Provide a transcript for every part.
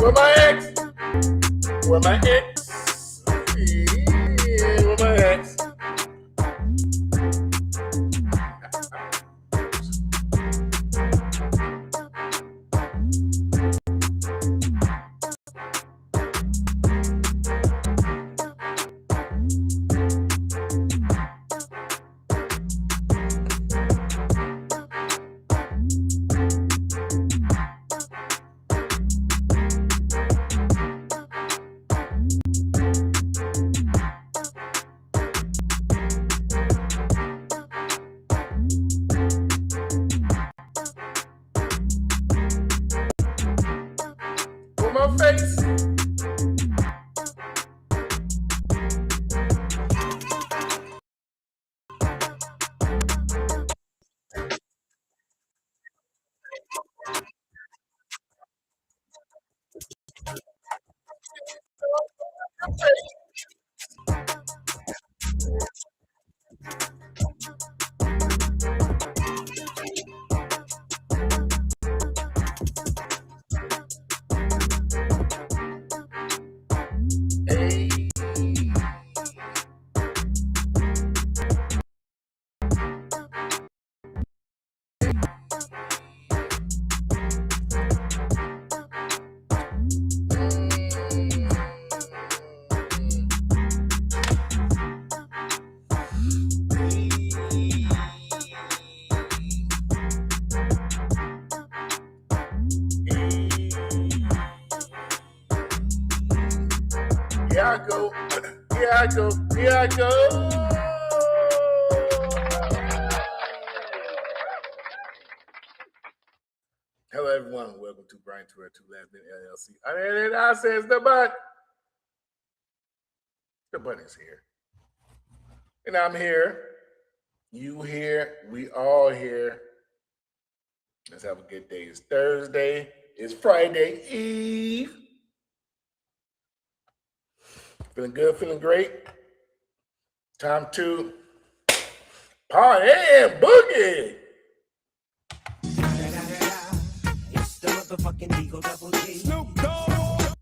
Where my ex? Where my ex? Yeah, where my ex? Where my face? Hey. Here I go. Here I go. Here I go. Hello, everyone. Welcome to Brian Tour 2 Last Minute LLC. And I says the button. The button is here. And I'm here. You here. We all here. Let's have a good day. It's Thursday. It's Friday Eve. Feeling good, feeling great. Time to party and boogie. It's the motherfucking 𝐒𝐿_G. Snoop Dogg.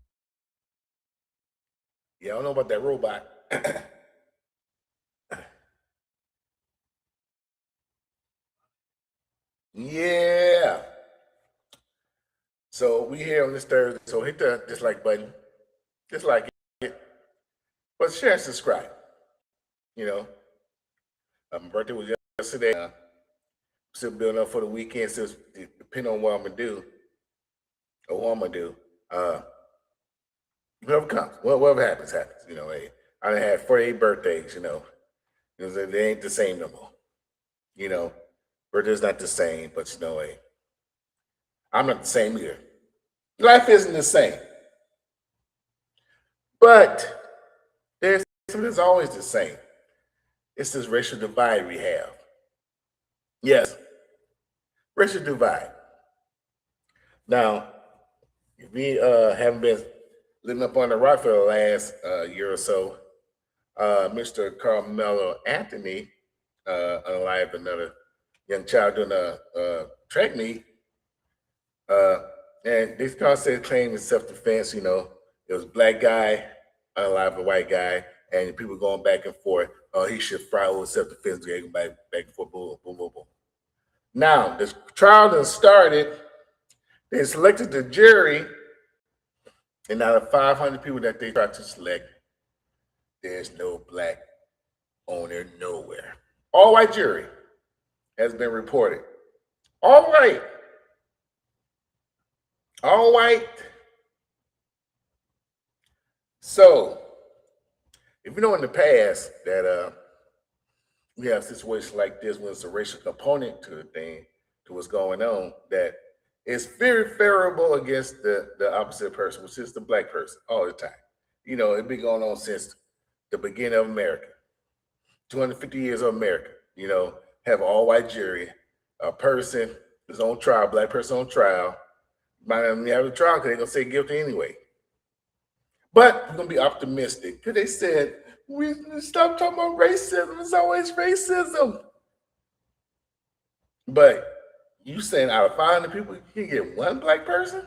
Yeah, I don't know about that robot. Yeah. So we here on this Thursday. So hit the dislike button. Dislike it. But share and subscribe. You know. My birthday was yesterday. Still building up for the weekend. Still depending on what I'm gonna do. Or what I'm gonna do. Whatever comes. Whatever happens, happens. You know, hey, I done had 48 birthdays, you know. They ain't the same no more. You know. Birthday's not the same, but you know, hey, I'm not the same either. Life isn't the same. But there's something that's always the same. It's this racial divide we have. Yes, racial divide. Now, if we haven't been living up on the rock for the last year or so, Mr. Kamelo Anthony unalived another young child doing a track meet. And this concept claim is self-defense, you know. It was a black guy, unalive a white guy, and people going back and forth. He should fry over self-defense, going back and forth, boom, boom, boom, boom. Now, this trial done started. They selected the jury, and out of 500 people that they tried to select, there's no black on there nowhere. All white jury has been reported. All right. All white. So, if you know in the past that we have situations like this when it's a racial component to the thing, to what's going on, that it's very favorable against the opposite person, which is the black person, all the time. You know, it's been going on since the beginning of America. 250 years of America, you know, have all white jury, a person is on trial, black person on trial, might not even have a trial because they're going to say guilty anyway. But we're going to be optimistic because they said, we stop talking about racism. It's always racism. But you saying out of 500 people, you can get one black person?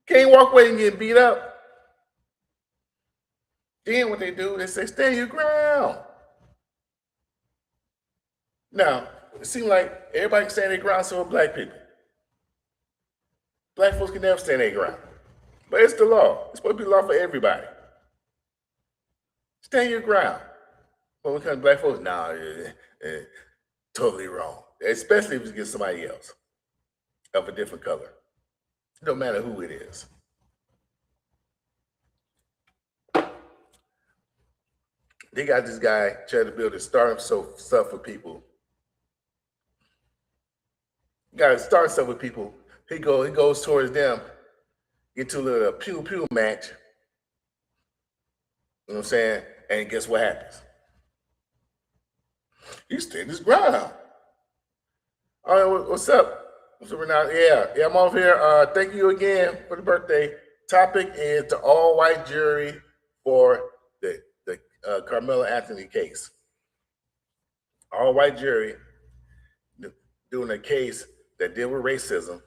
Can't walk away and get beat up. Then what they do, they say, stand your ground. Now, it seems like everybody can stand their ground, so black people. Black folks can never stand their ground. But it's the law. It's supposed to be law for everybody. Stand your ground. But when it comes to black folks, nah, totally wrong. Especially if it's against somebody else of a different color. It don't matter who it is. They got this guy trying to build a startup stuff for people. Got to start stuff with people. He goes towards them, get to a little pew match. You know what I'm saying? And guess what happens? He stood his ground. All right, what's up? What's up, Renata? Yeah, I'm off here. Thank you again for the birthday. Topic is the all-white jury for the Kamelo Anthony case. All-white jury doing a case that deal with racism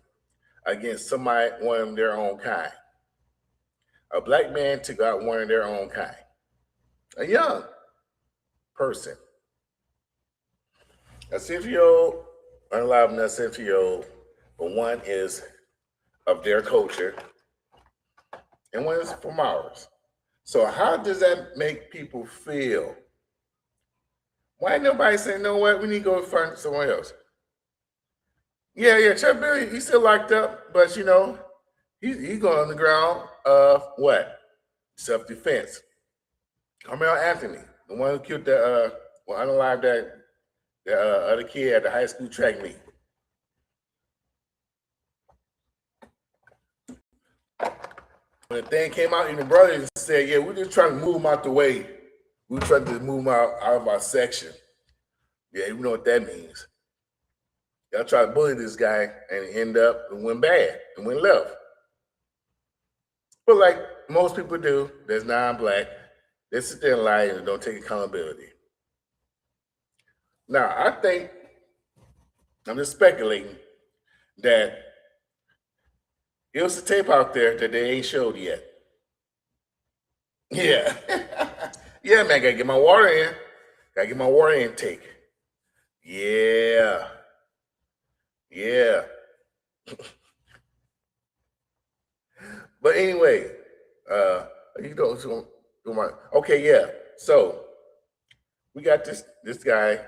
against somebody, one of their own kind. A black man took out one of their own kind. A young person. A 6-year-old, unalive and a 7-year-old, but one is of their culture and one is from ours. So how does that make people feel? Why nobody saying, no, what, we need to go find someone else? Yeah, Chuck Billy, he's still locked up, but you know, he's going on the ground of what? Self-defense. Kamelo Anthony, the one who killed unalived the other kid at the high school track meet. When the thing came out, even the brothers said, yeah, we're just trying to move him out the way. We're trying to move him out of our section. Yeah, you know what that means. Y'all try to bully this guy and end up and went bad and went left. But like most people do, that's non-black, they sit there and lie and don't take accountability. Now, I think, I'm just speculating, that there's a tape out there that they ain't showed yet. Yeah. Yeah, man, gotta get my water in. Gotta get my water intake. Yeah. But anyway, okay, yeah. So we got this guy,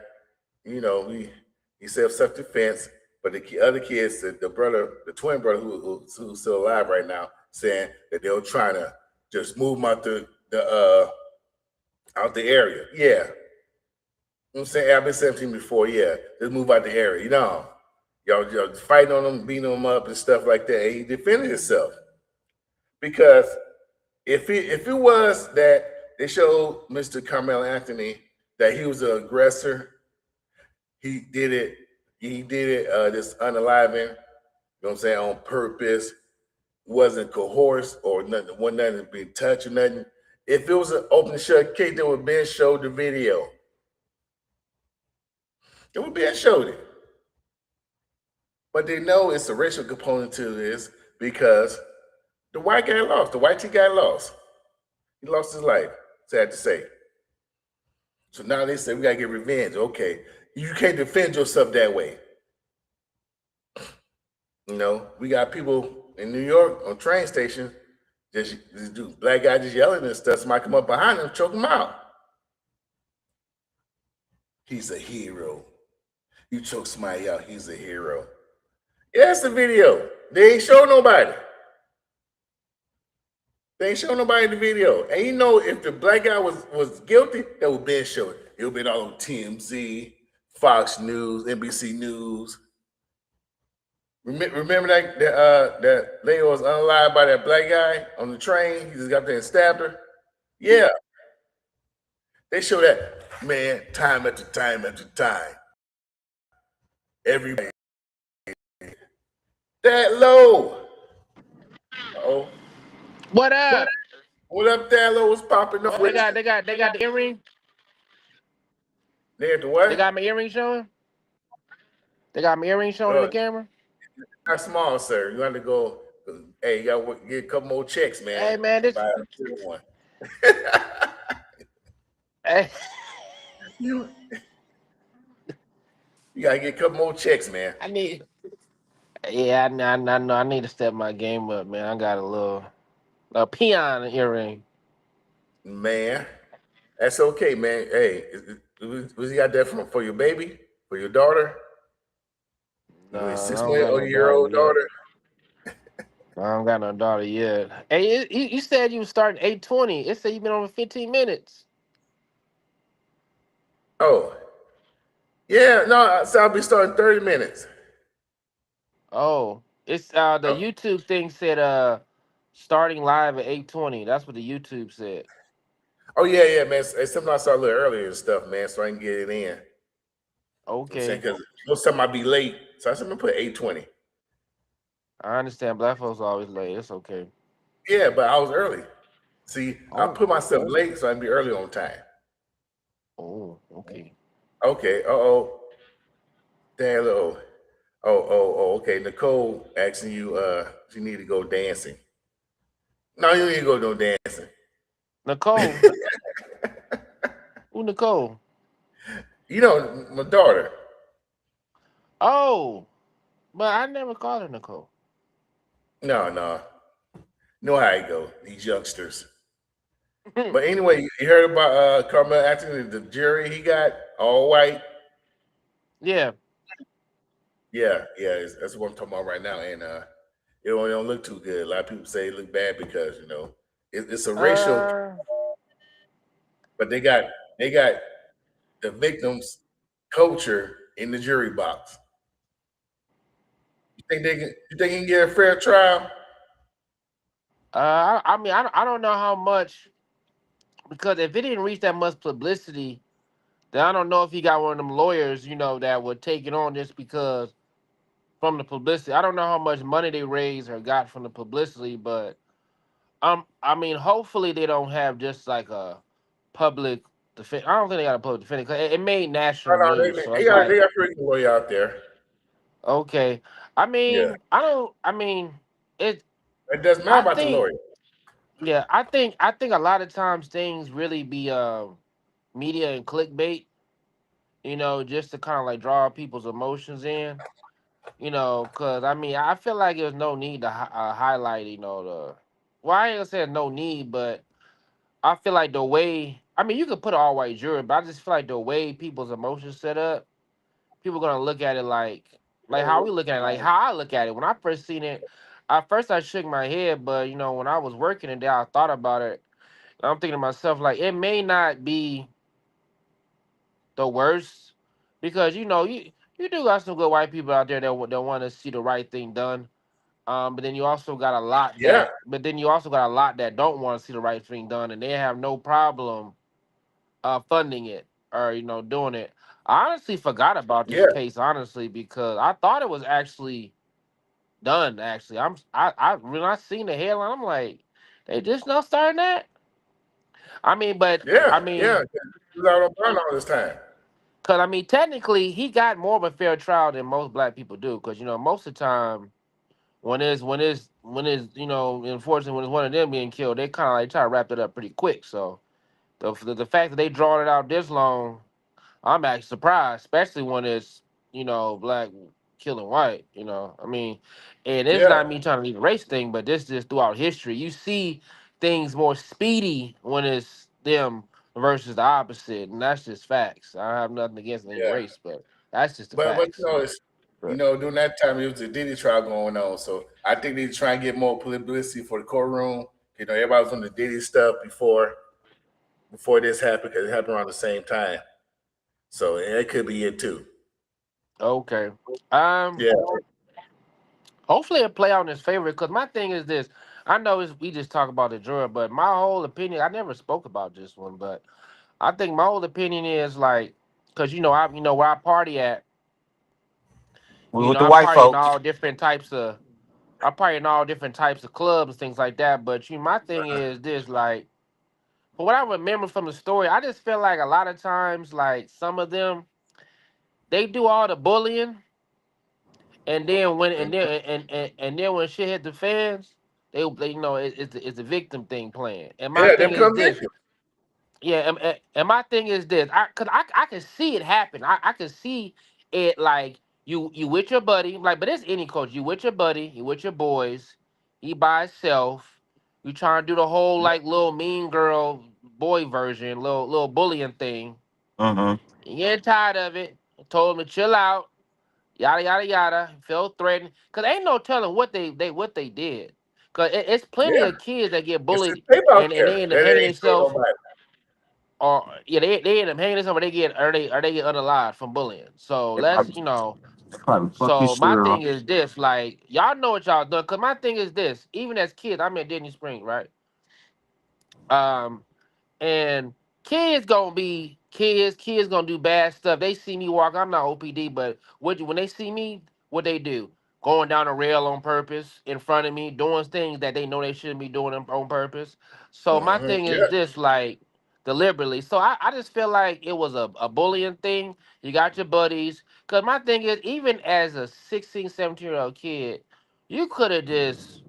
you know, he said self-defense, but the other kids, the twin brother who's still alive right now, saying that they were trying to just move him out the area. Yeah. You know what I'm saying? I've been 17 before, yeah. Just move out the area. You know, y'all fighting on him, beating him up and stuff like that. And he defended himself. Because if it was that they showed Mr. Kamelo Anthony that he was an aggressor, he did it this unaliving, you know what I'm saying, on purpose, wasn't coerced or nothing, wasn't nothing being touched or nothing. If it was an open shut case, they would have been showed the video. It would be showed it. But they know it's a racial component to this because the white guy lost. The white guy lost. He lost his life, sad to say. So now they say we gotta get revenge. Okay, you can't defend yourself that way. You know, we got people in New York on train stations, just black guy just yelling and stuff. Somebody come up behind him, choke him out. He's a hero. You choke somebody out, he's a hero. Yeah, it's a video. They ain't show nobody. They ain't show nobody the video. And you know, if the black guy was guilty, that would be shown. It would be all on TMZ, Fox News, NBC News. Remember that lady was unalived by that black guy on the train? He just got there and stabbed her. Yeah. They show that, man, time after time after time. Everybody. That low. Uh-oh. What up? What up, Thallo? What's popping up? They got the earring. They had the what? They got my earring showing. They got my earring showing in the camera. Not small, sir. You have to go Hey, you gotta get a couple more checks, man. Hey man, this Buy a good one. hey, you you gotta get a couple more checks, man. I need yeah, I know I need to step my game up, man. I got a peon earring. Man, that's okay, man. Hey, was you got that from for your baby, for your daughter, your Nah, I six don't month got or no year daughter old yet. daughter? I don't got no daughter yet. Hey, you said you was starting 8:20. It said you been on for 15 minutes. Oh, yeah, no. So I'll be starting 30 minutes. Oh, it's the Oh, YouTube thing said starting live at 8:20. That's what the YouTube said. oh yeah, yeah, man. Sometimes I start a little earlier and stuff, man, so I can get it in. You know what I'm saying? Okay, Because most time I be late, so I said I'm gonna put 8:20. I understand. Black folks always late. It's okay. Yeah, but I was early. See, I Oh, put myself late so I can be early on time. okay. Okay. Oh, damn. Okay. Nicole asking you, you need to go dancing. No, you need to go no dancing. Nicole, who Nicole? You know, my daughter. Oh, but I never called her Nicole. No. Know how it go, these youngsters. But anyway, you heard about Kamelo Anthony, the jury he got, all white? Yeah. Yeah, that's what I'm talking about right now. And it don't look too good. A lot of people say it look bad because, it's a racial, Uh, but they got the victims' culture in the jury box. You think he can get a fair trial? I mean, I don't know how much because if it didn't reach that much publicity, then I don't know if he got one of them lawyers, that would take it on just because from the publicity. I don't know how much money they raised or got from the publicity, but I mean, hopefully they don't have just like a public defense. I don't think they got a public defender because it made national No, news. they, So they it's got they like, got pretty good lawyer out there. okay. I Yeah, mean, I don't. I mean, it. it doesn't matter I about the think. lawyer. Yeah, I think a lot of times things really be media and clickbait. Just to kind of like draw people's emotions in. Because I mean, I feel like there's no need to highlight. The. Well, I ain't gonna say no need, but I feel like the way. I mean, you could put an all white jury, but I just feel like the way people's emotions set up, people gonna look at it like how we look at it, like how I look at it. When I first seen it, at first I shook my head, but when I was working today, I thought about it. And I'm thinking to myself, like, it may not be the worst because you do got some good white people out there that want to see the right thing done. But then you also got a lot Yeah, that don't want to see the right thing done, and they have no problem funding it or doing it. I honestly forgot about this yeah, case, honestly, because I thought it was actually done. Actually, I when I seen the headline, I'm like, they just not starting that. I mean, but I yeah. mean, He was out on bond all this time. cause I mean, technically, he got more of a fair trial than most black people do. Cause most of the time, when it's unfortunately when it's one of them being killed, they kind of like try to wrap it up pretty quick. So the fact that they drawn it out this long, I'm actually surprised, especially when it's black killing white. I mean, and it's Yeah, not me trying to leave a race thing, but this just throughout history, you see things more speedy when it's them versus the opposite, and that's just facts. I have nothing against any yeah. race, but that's just the But facts. But during that time it was a Diddy trial going on, so I think they try and get more publicity for the courtroom. Everybody was on the Diddy stuff before this happened because it happened around the same time. So it could be it too. okay, um, Yeah, hopefully it play out in his favor. Because my thing is this: I know we just talk about the juror, but my whole opinion, I never spoke about this one, but I think my whole opinion is like, cause where I party at, We with the I white party in folks. all different types of, I party in all different types of clubs and things like that. But my thing is this, like, from what I remember from the story, I just feel like a lot of times, like some of them, they do all the bullying, And then when and then when shit hit the fans, they it's the victim thing playing. And my Yeah, they thing is become this. victims. Yeah, and my thing is this. I can see it happen. I can see it like you with your buddy, like, but it's any coach. You with your buddy, you with your boys, he by himself. You trying to do the whole like little mean girl boy version, little bullying thing. Mm-hmm. You get tired of it. Told him to chill out, yada yada yada. Felt threatened, cause ain't no telling what they did. Cause it's plenty Yeah, of kids that get it's this bullied tape out and there they end up that hanging they ain't showing themselves, nobody. or yeah, they end up hanging themselves, or they get unalive from bullying. So They let's probably, they probably fuck your So my shit thing up. is this, like y'all know what y'all doing. Cause my thing is this, even as kids, I'm in Disney Springs, right? Um, and kids gonna be kids. Kids gonna do bad stuff. They see me walk. I'm not OPD, but when they see me, what they do? Going down a rail on purpose in front of me, doing things that they know they shouldn't be doing on purpose. So my thing is Yeah. this, like deliberately. So I just feel like it was a bullying thing. You got your buddies. Cause my thing is, even as a 16, 17-year-old kid, you could have just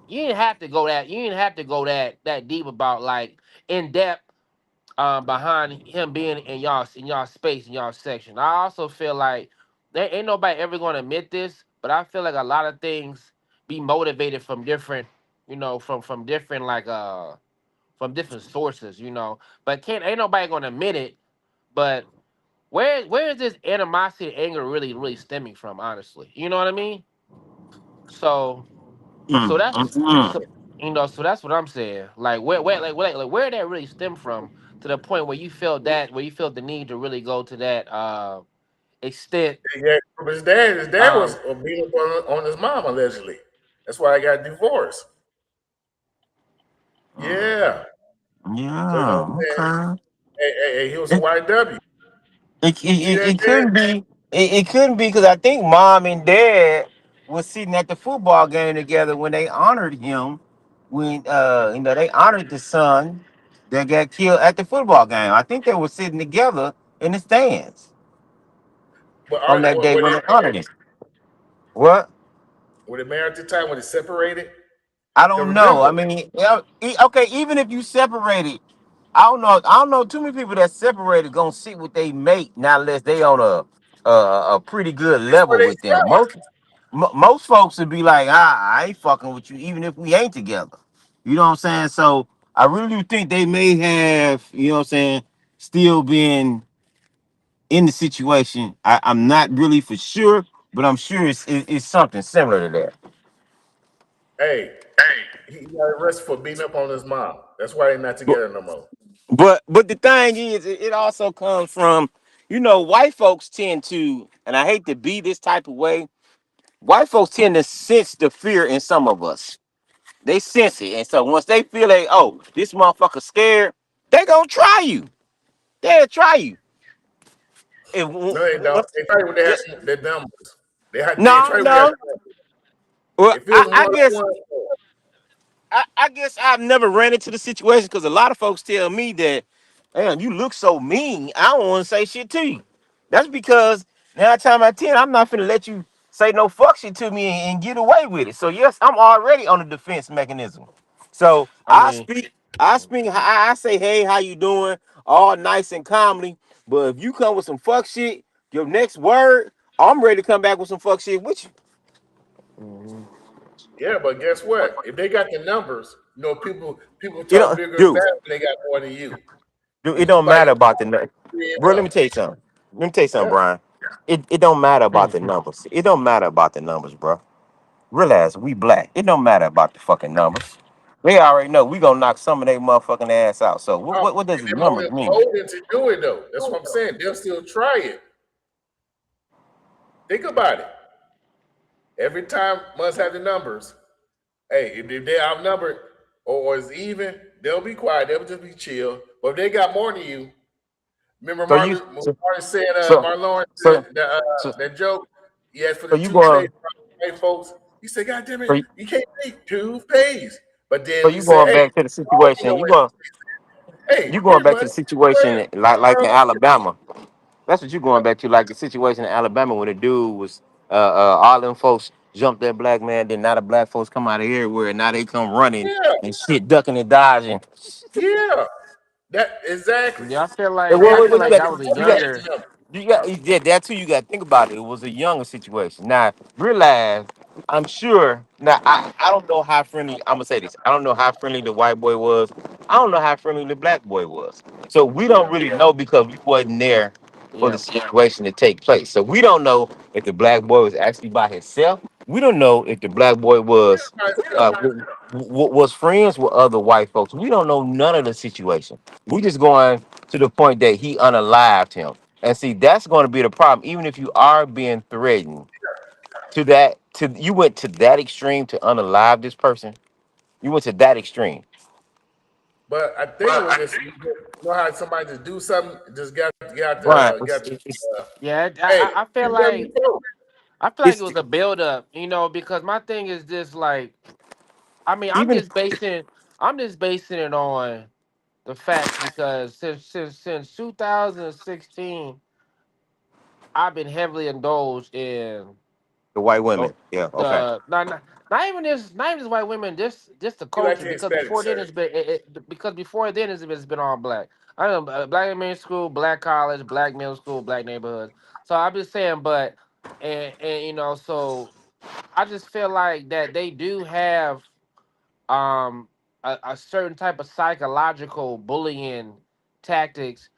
you didn't have to go that you didn't have to go that deep about like in depth behind him being in y'all space in y'all section. I also feel like there ain't nobody ever gonna admit this, but I feel like a lot of things be motivated from different, from different like from different sources, But can't ain't nobody gonna admit it. But where is this animosity and anger really stemming from, honestly? You know what I mean? So so that's Mm-hmm. so so that's what I'm saying. Like where that really stem from to the point where you felt the need to really go to that extent. Yeah, but his dad was Um beating up on his mom allegedly. That's why I got divorced. Yeah. So you know what Yeah. I'm saying? Okay. Hey, he was a YW. You see that, It Ted? couldn't be. It couldn't be because I think mom and dad was sitting at the football game together when they honored him. When they honored the son that got killed at the football game. I think they were sitting together in the stands But on that day were when they they married? honored him. What? Were they married at the time when they separated? I Cause don't know. remember, I mean, yeah, okay. Even if you separated, I don't know. I don't know too many people that separated gonna sit with they mate not unless they on a pretty good that's where level they with them. start. Most folks would be like, I ain't fucking with you, even if we ain't together. You know what I'm saying? So I really do think they may have, you know what I'm saying, still been in the situation. I'm not really for sure, but I'm sure it's something similar to that. Hey, he got arrested for beating up on his mom. That's why they're not together no more. But the thing is, it also comes from, white folks tend to, and I hate to be this type of way. White folks tend to sense the fear in some of us. They sense it, and so once they feel like, oh, this motherfucker scared, they gonna try you. They'll try you. If, No, they don't. They try you when they yeah, have their numbers. They no, try you when they got no. the numbers. Well, If it was one I on guess one, I guess I've never ran into the situation because a lot of folks tell me that, damn, you look so mean. I don't want to say shit to you. That's because 9 times out of 10, I'm not finna let you say no fuck shit to me and get away with it. So yes, I'm already on the defense mechanism. So I mean, I say, hey, how you doing? All nice and calmly. But if you come with some fuck shit, your next word, I'm ready to come back with some fuck shit with you. mhm. yeah, but guess what? If they got the numbers, people You talk know, bigger and dude. fast when they got more than you. Dude, it And you don't fighting matter about the numbers. 3 Bro, and let me up. tell you something. Let me tell you something, Yeah. Brian. It don't matter about the numbers. It don't matter about the numbers, bro. Realize we black. It don't matter about the fucking numbers. They already know we gonna knock some of their motherfucking ass out. So what Oh, what, what does the and they're numbers mean? holding to do it though. That's what I'm saying. They'll still try it. Think about it. Every time must have the numbers. Hey, if they're outnumbered or it's even, they'll be quiet. They'll just be chill. But if they got more than you, remember So you Marlon said, so Marlon Lawrence so said so, that joke. He asked for so the you toothpaste going from white folks. He said, God damn it, so you, you can't take toothpaste. But so then he you said, going hey, back to the you know situation. what? Hey, You going here, back to bud. the situation like in Well, Alabama. That's what you're going back to, like the situation in Alabama when the dude was all them folks jumped that black man. Then now the black folks come out of everywhere. And now they come running Yeah, and shit, ducking and dodging. yeah. That exactly. Yeah, And And I I feel just like hope that was a you that got, younger. him. yeah, that too. You got to think about it. It was a younger situation. Now realize, I'm sure. Now I don't know how friendly. I'm gonna say this. I don't know how friendly the white boy was. I don't know how friendly the black boy was. So we don't Yeah. really know because we wasn't there for the Yeah. situation to take place. So we don't know if the black boy was actually by himself. We don't know if the black boy Yeah, was myself. was friends with other white folks. We don't know none of the situation. We just going to the point that he unalived him. And see, that's going to be the problem. Even if you are being threatened to that, to you went to that extreme to unalive this person. You went to that extreme. But I think it was just you know how somebody just do something, just Brian, got the Yeah. hey, I feel you done like before. it it's was a build up, because my thing is just like, I mean, even I'm just basing it on the facts because since 2016, I've been heavily indulged in the white oh, women. Yeah, okay. the not even just white women, just the You like culture the because Hispanic, before then sir. because before then it's been all black. I know black elementary school, black college, black middle school, black neighborhoods. So I'm just saying, but and so I just feel like that they do have um a certain type of psychological bullying tactics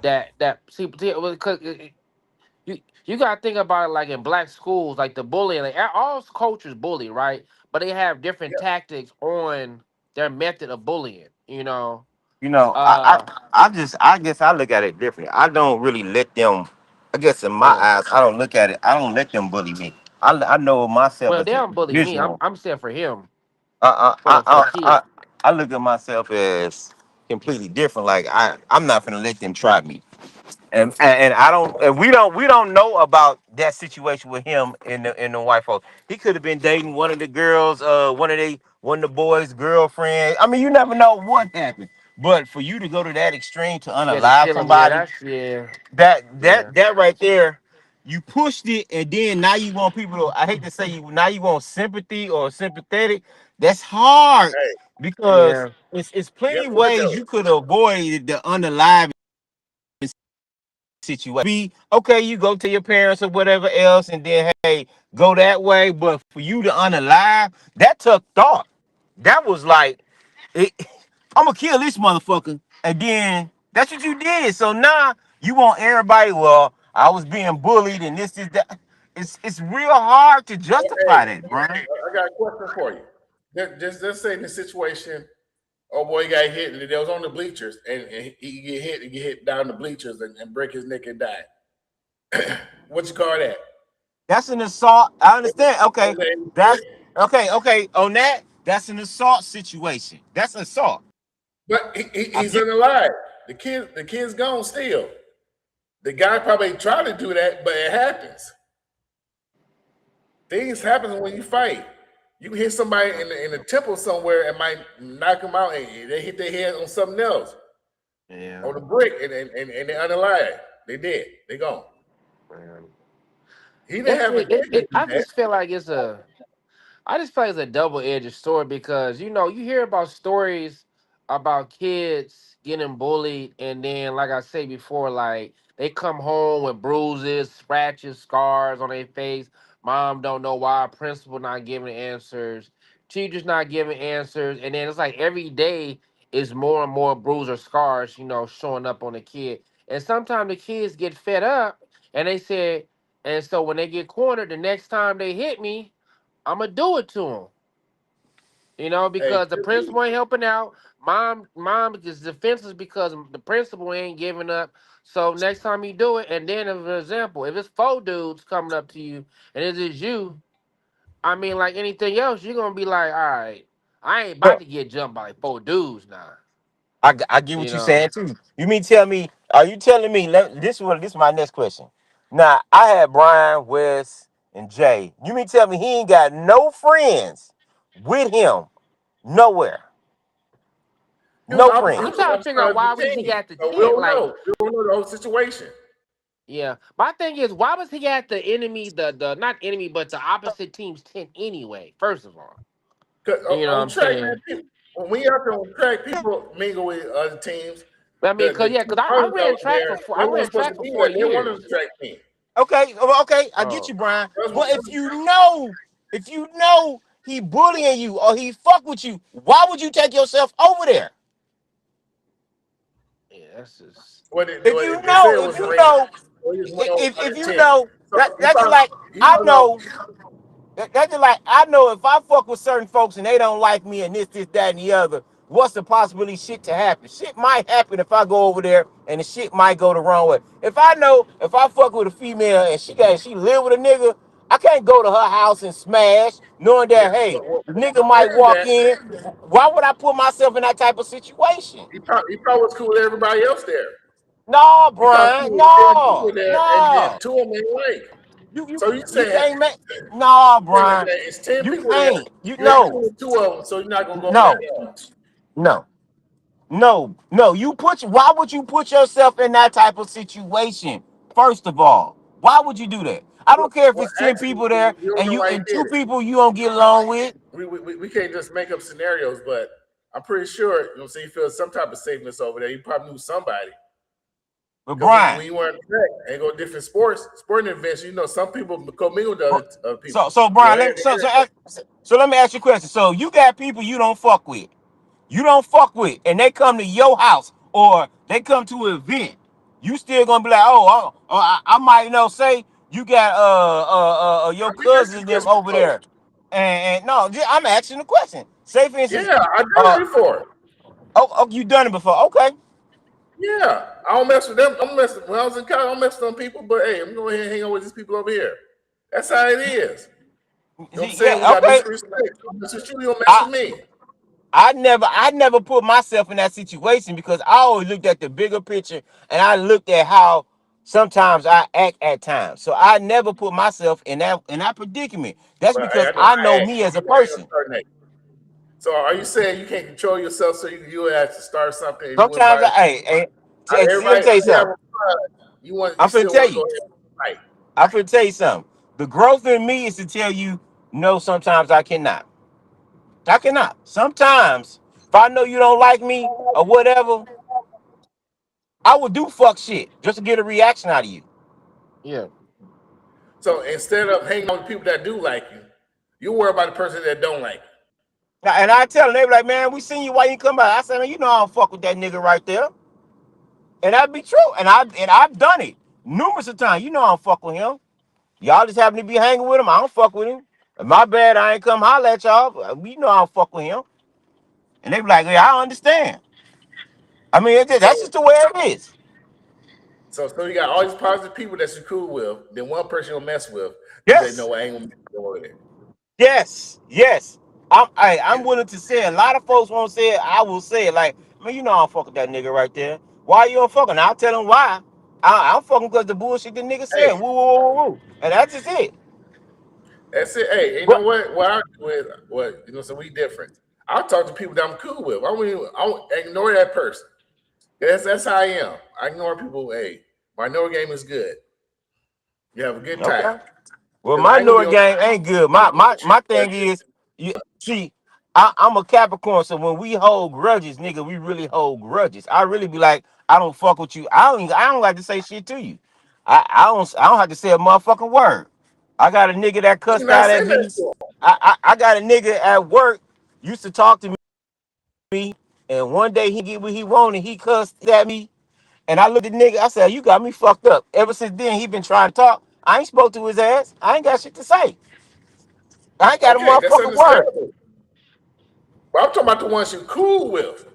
that see because you gotta think about it like in black schools, like the bullying, like all cultures bully, right? But they have different Yeah, tactics on their method of bullying. You know, Uh, I guess I look at it differently. I don't really let them. I guess in my yeah. eyes, I don't look at it. I don't let them bully me. I know myself Well, as they an don't bully me. individual. I'm saying for him, I I for the I I, kid. I look at myself as completely different. Like I'm not gonna let them try me. And I don't and we don't know about that situation with him and the white folks. He could have been dating one of the girls, one of the boys' girlfriend. I mean, you never know what happened. But for you to go to that extreme to Yeah, to unalive kill him. Yeah, somebody, that's yeah, yeah, that right there, you pushed it, and then now you want people to. I hate to say you now you want sympathy or sympathetic. That's hard hey, because yeah. it's guess plenty of what ways though? you could avoid the unalive situation. Be okay, you go to your parents or whatever else, and then hey, go that way. But for you to unalive, that took thought. That was like, it, I'm gonna kill this motherfucker, and then that's what you did. So now you want everybody. Well, I was being bullied, and this is that. It's real hard to Hey, justify that, Brian. I got a question for you. Just say in this situation, oh boy, he got hit, and they was on the bleachers, and he get hit down the bleachers and break his neck and die. What you call that? That's an assault. I understand. Okay, Was that's it- okay. Okay, on that, that's an assault situation. That's assault. But I he's get. unalive. The kid's gone still. The guy probably tried to do that, but it happens. Things happen when you fight. You hit somebody in the temple somewhere and might knock them out, and they hit their head on something else, Yeah. on the brick, and they're unalive. They dead. They gone. Man. He didn't have intent to do I that. just feel like I just feel like it's a double edged sword because you hear about stories about kids getting bullied, and then like I said before, like they come home with bruises, scratches, scars on their face. Mom don't know why, principal not giving answers, teachers not giving answers, and then it's like every day is more and more bruise or scars, showing up on the kid. And sometimes the kids get fed up and they say, and so when they get cornered, the next time they hit me, I'm gonna do it to him. Hey, Because the principal ain't helping out. Mom is defenseless because the principal ain't giving up. So next time you do it, and then, for example, if it's four dudes coming up to you and it is you, I mean, like anything else, you're gonna be like, all right, I ain't about to get jumped by four dudes now. I get You what you're know, saying too. You mean tell me? Are you telling me? This is my next question. Now I had Brian, Wes, and Jay. You mean tell me he ain't got no friends with him nowhere? he was No opposite I'm friends. trying to figure out of the why was he team, at the so we tent. don't Like, know. We don't know the whole situation. Yeah. My thing is, why was he at the enemy, the not enemy, but the opposite team's tent anyway? First of all, Because you know what on I'm track, saying? man, when we out there on track, people mingle with other teams. I mean, The cause yeah, two cause I brothers that ran was track there, for four, they I weren't ran supposed track to for be four there. They wanted years. the track team. Okay, okay, I get Oh, you, Brian. That's But what, if you know he bullying you or he fuck with you, why would you take yourself over there? yeah, that's just If you they said know, it if was you raining. know, So he just went over by if the you tent. know, So he that's just probably, like he I don't know. know. That's just like I know if I fuck with certain folks and they don't like me and this, that, and the other, what's the possibility shit to happen? Shit might happen if I go over there and the shit might go the wrong way. If I know if I fuck with a female and she live with a nigga, I can't go to her house and smash, knowing Yeah. that hey, the nigga I might heard walk that. in. Why would I put myself in that type of situation? He probably was cool with everybody else there. No, He probably cool Brian, with 10 people no, there, and then no. two of them ain't like. So you You saying, can't make no, saying that Brian. it's 10 You people there, can't. You you ain't know, cool with two of them, so you're not gonna go over that no, much. no. No. Why would you put yourself in that type of situation? First of all, why would you do that? I don't care if Well, it's 10 actually, people there you don't and know you why he and did two it. people you don't get along with. We can't just make up scenarios, but I'm pretty sure, you know, so he feels some type of safeness over there. He probably knew somebody. But Because Brian, when you weren't track and go to different sporting events, you know, some people commingle with other people. so You know, Brian, so let me ask you a question. So you got people you don't fuck with. You don't fuck with, and they come to your house or they come to an event, you still gonna be like, I might say you got your I've been at cousins your them crib over before. there, and no, I'm asking the question. Say for instance, Yeah, I've done uh, it before. you done it before, okay? Yeah, I don't mess with them. I'm messing when I was in college. I don't mess with them people, but hey, I'm going to hang out with these people over here. That's how it is. You know what I'm saying? We Yeah, got okay. mutual respect. I don't mess with you. You don't mess with I me. I never put myself in that situation because I always looked at the bigger picture and I looked at how sometimes I act at times. So I never put myself in that predicament. That's But hey, because I know I know I asked me as a people ain't gonna person. start next. So are you saying you can't control yourself, so you have to start something and you wouldn't Sometimes buy? let me Everybody tell you you have something. a fun. You I'm finna still tell want to you. go ahead and fight. I'm finna tell you something. The growth in me is to tell you no. Sometimes I cannot. I cannot. Sometimes if I know you don't like me or whatever, I will do fuck shit just to get a reaction out of you. yeah, So instead of hanging out with people that do like you worry about the person that don't like you. And I tell them, they be like, man, we seen you why you come by. I said, man, you know I don't fuck with that nigga right there. And that'd be true. And I've done it numerous of times. You know I don't fuck with him. Y'all just happen to be hanging with him. I don't fuck with him. My bad, I ain't come holler at y'all. You know I don't fuck with him. And they be like, yeah, I understand. I mean, that's So just the way it is. so you got all these positive people that you cool with, then one person you'll mess with. You say Yes. no, I ain't gonna go over there. Yes. I'm Yeah. willing to say it. A lot of folks won't say it. I will say it. Like, man, you know I don't fuck with that nigga right there. Why you don't fucking? I'll tell him why. I'm fucking because the bullshit the nigga said. Hey, Woo. And that's just it. that's it. Hey, you know But what? What I do is what you know. So we different. I'll talk to people that I'm cool with. I won't ignore that person. That's how I am. I ignore people. Hey, my no game is good. You have a good time okay. Well, because my I ain't gonna be Newer on. gang ain't good. My thing is, you see, I'm a Capricorn, so when we hold grudges, nigga, we really hold grudges. I really be like, I don't fuck with you. I don't like to say shit to you. I don't have to say a motherfucking word. I got a nigga that You're cussed not out at saying me. that to them. I got a nigga at work used to talk to me, and one day he get what he wanted. He cussed at me, and I looked at the nigga. I said, "You got me fucked up." Ever since then, he been trying to talk. I ain't spoke to his ass. I ain't got shit to say. I ain't got a Okay, that's motherfucking word. understandable. But I'm talking about the ones you cool with.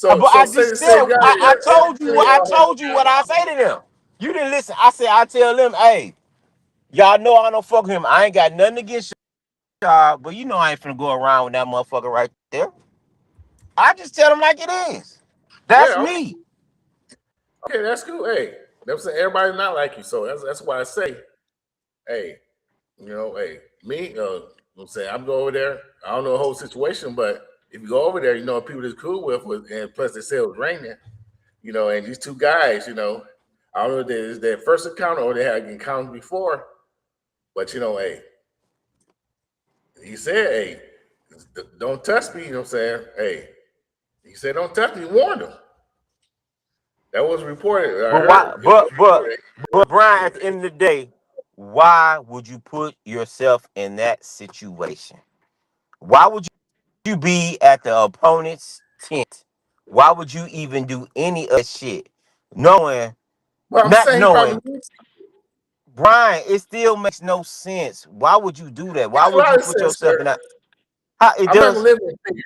But So I say just the said, same guy I told you, every day I y'all hang told you what I say to them. You didn't listen. I said, I tell them, hey, y'all know I don't fuck with him. I ain't got nothing against y'all, but you know I ain't finna go around with that motherfucker right there. I just tell them like it is. That's Yeah, me. okay, that's cool. Hey, that's everybody's not like you. So that's why I say, hey, hey, me, I'm saying I'm go over there. I don't know the whole situation, but if you go over there, people that's cool with, and plus they say it was raining, and these two guys, I don't know if it's their first encounter or they had encounters before, but hey, he said, hey, don't touch me, you know what I'm saying? Hey, he said, don't touch me, he warned him. That was reported. I But why? heard it was But Brian, at the reported. end of the day, why would you put yourself in that situation? Why would you be at the opponent's tent? Why would you even do any of that shit, knowing, Well, I'm not saying he probably knowing? Brian, it still makes no sense. Why would you do that? Why makes a would lot you of put sense, yourself sir. in that? How it I'm not gonna does? live in fear.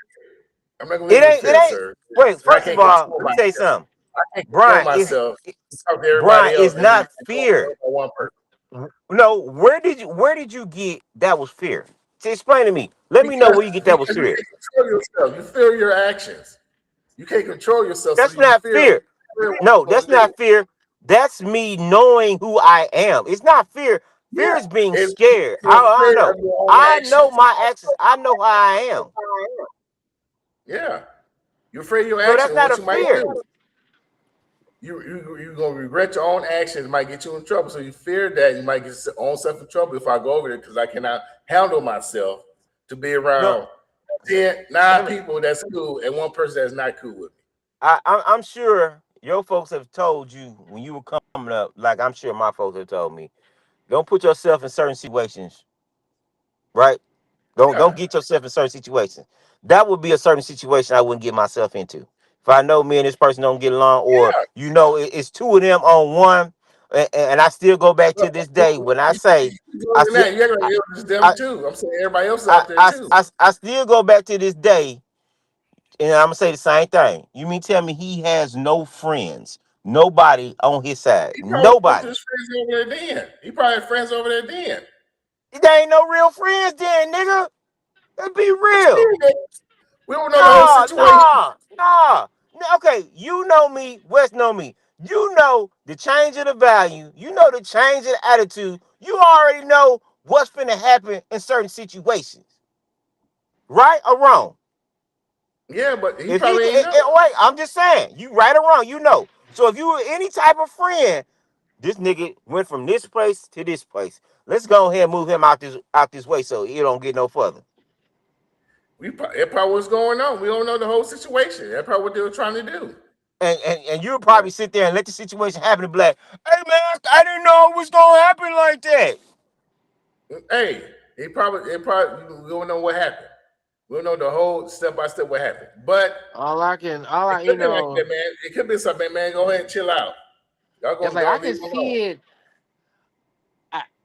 I'm not gonna It live in ain't. It fear, ain't. sir. Wait. And I First of can't all, control let me tell you myself. something. I can't control Brian myself to talk to Brian everybody else is and be not controlled fear. by one person. No, where did you get that was fear? To explain to me. Let me know Because where you get that was because you fear. can't control yourself. You feel your actions. You can't control yourself, so That's you not fear. fear what No, you're that's gonna do. not fear. That's me knowing who I am. It's not fear. Yeah, Fear is being it's scared. you're I afraid know. of your own I know actions. my actions. I know how I am. Yeah, you're afraid of your So that's actions, not what a you might fear. do. You're gonna regret your own actions. It might get you in trouble. So you fear that you might get your own self in trouble if I go over there because I cannot handle myself to be No, around 9 let me. people that's cool and one person that's not cool with me. I'm sure your folks have told you when you were coming up. Like I'm sure my folks have told me. Don't put yourself in certain situations, right? Don't Yeah, get yourself in certain situations. That would be a certain situation I wouldn't get myself into. If I know me and this person don't get along, or yeah. it's two of them on one, and I still go back to this day when I say You I doing still that? You're gonna just them I too. I'm saying everybody else out there too. I still go back to this day, and I'm gonna say the same thing. You mean tell me he has no friends, nobody on his side, He probably spoke to nobody? his friends over there then. He probably had friends over there then. There ain't no real friends then, nigga. Let's be What real. you mean? We don't know the whole Nah, situation. nah, nah. Okay, you know me, West know me. You know the change of the value. You know the change of the attitude. You already know what's finna happen in certain situations, right or wrong. Yeah, but he If he, probably ain't know. wait, I'm just saying, you right or wrong, you know. So if you were any type of friend, this nigga went from this place to this place. Let's go ahead and move him out this way so he don't get no further. That probably what's going on. We don't know the whole situation. That's probably what they were trying to do. And you'll probably sit there and let the situation happen and be like, hey man, I didn't know it was gonna happen like that. Hey, we don't know what happened. We don't know the whole step by step what happened. But all it I, could be like that, man. It could be something, man. Go ahead and chill out. Y'all it's gonna like I don't can leave him alone. see it.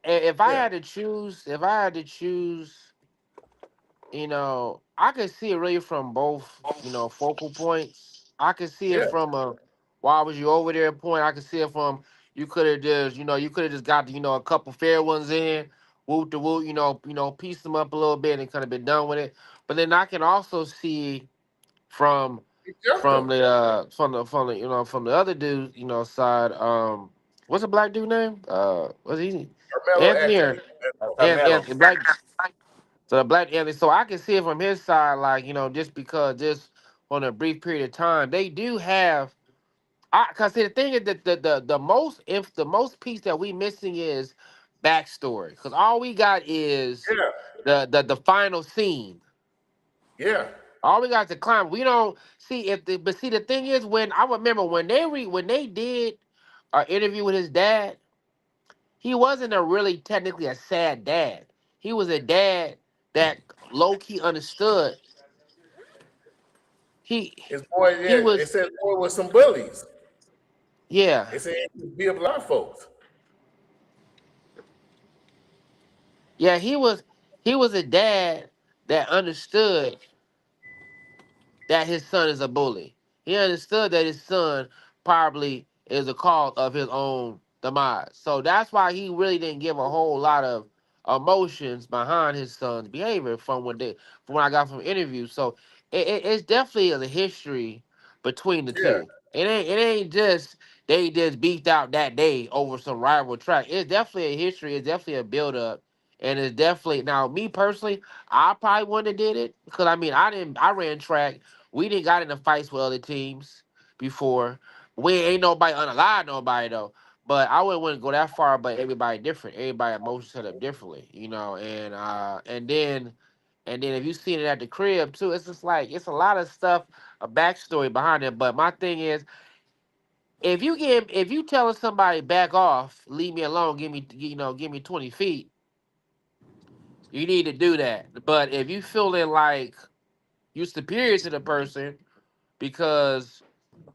If I Yeah, had to choose, I could see it really from both, focal points. I could see it yeah. from a why was you over there point. I could see it from you could have just got a couple fair ones in, whoop the whoop, piece them up a little bit and kind of been done with it. But then I can also see from He jumped him. from the other dude, side. What's the black dude name? What's he? Carmelo Anthony Anthony. or Carmelo. Anthony Black. So the black Anthony. So I can see it from his side, like just because just on a brief period of time, they do have. Cause see, the thing is that the most piece that we missing is backstory. Cause all we got is Yeah, the final scene. yeah. All we got to climb. We don't see if the but see the thing is when I remember when they did an interview with his dad, he wasn't a really technically a sad dad. He was a dad that low key understood. He His boy, he yeah, it was said boy with some bullies. yeah It said he beat up a lot of folks. yeah he was a dad that understood that his son is a bully. He understood that his son probably is a cause of his own demise. So that's why he really didn't give a whole lot of emotions behind his son's behavior from what I got from interviews. So it's definitely a history between the Yeah, two. It ain't just they just beefed out that day over some rival track. It's definitely a history. It's definitely a build up. And it's definitely now me personally, I probably wouldn't have did it because I mean I ran track. We didn't got into fights with other teams before. We ain't nobody unalive nobody though. But I wouldn't go that far. But everybody different. Everybody emotions set up differently, you know. And then if you seen it at the crib too, it's just like it's a lot of stuff, a backstory behind it. But my thing is, if you telling somebody back off, leave me alone, give me 20 feet, you need to do that. But if you feeling like you superior to the person because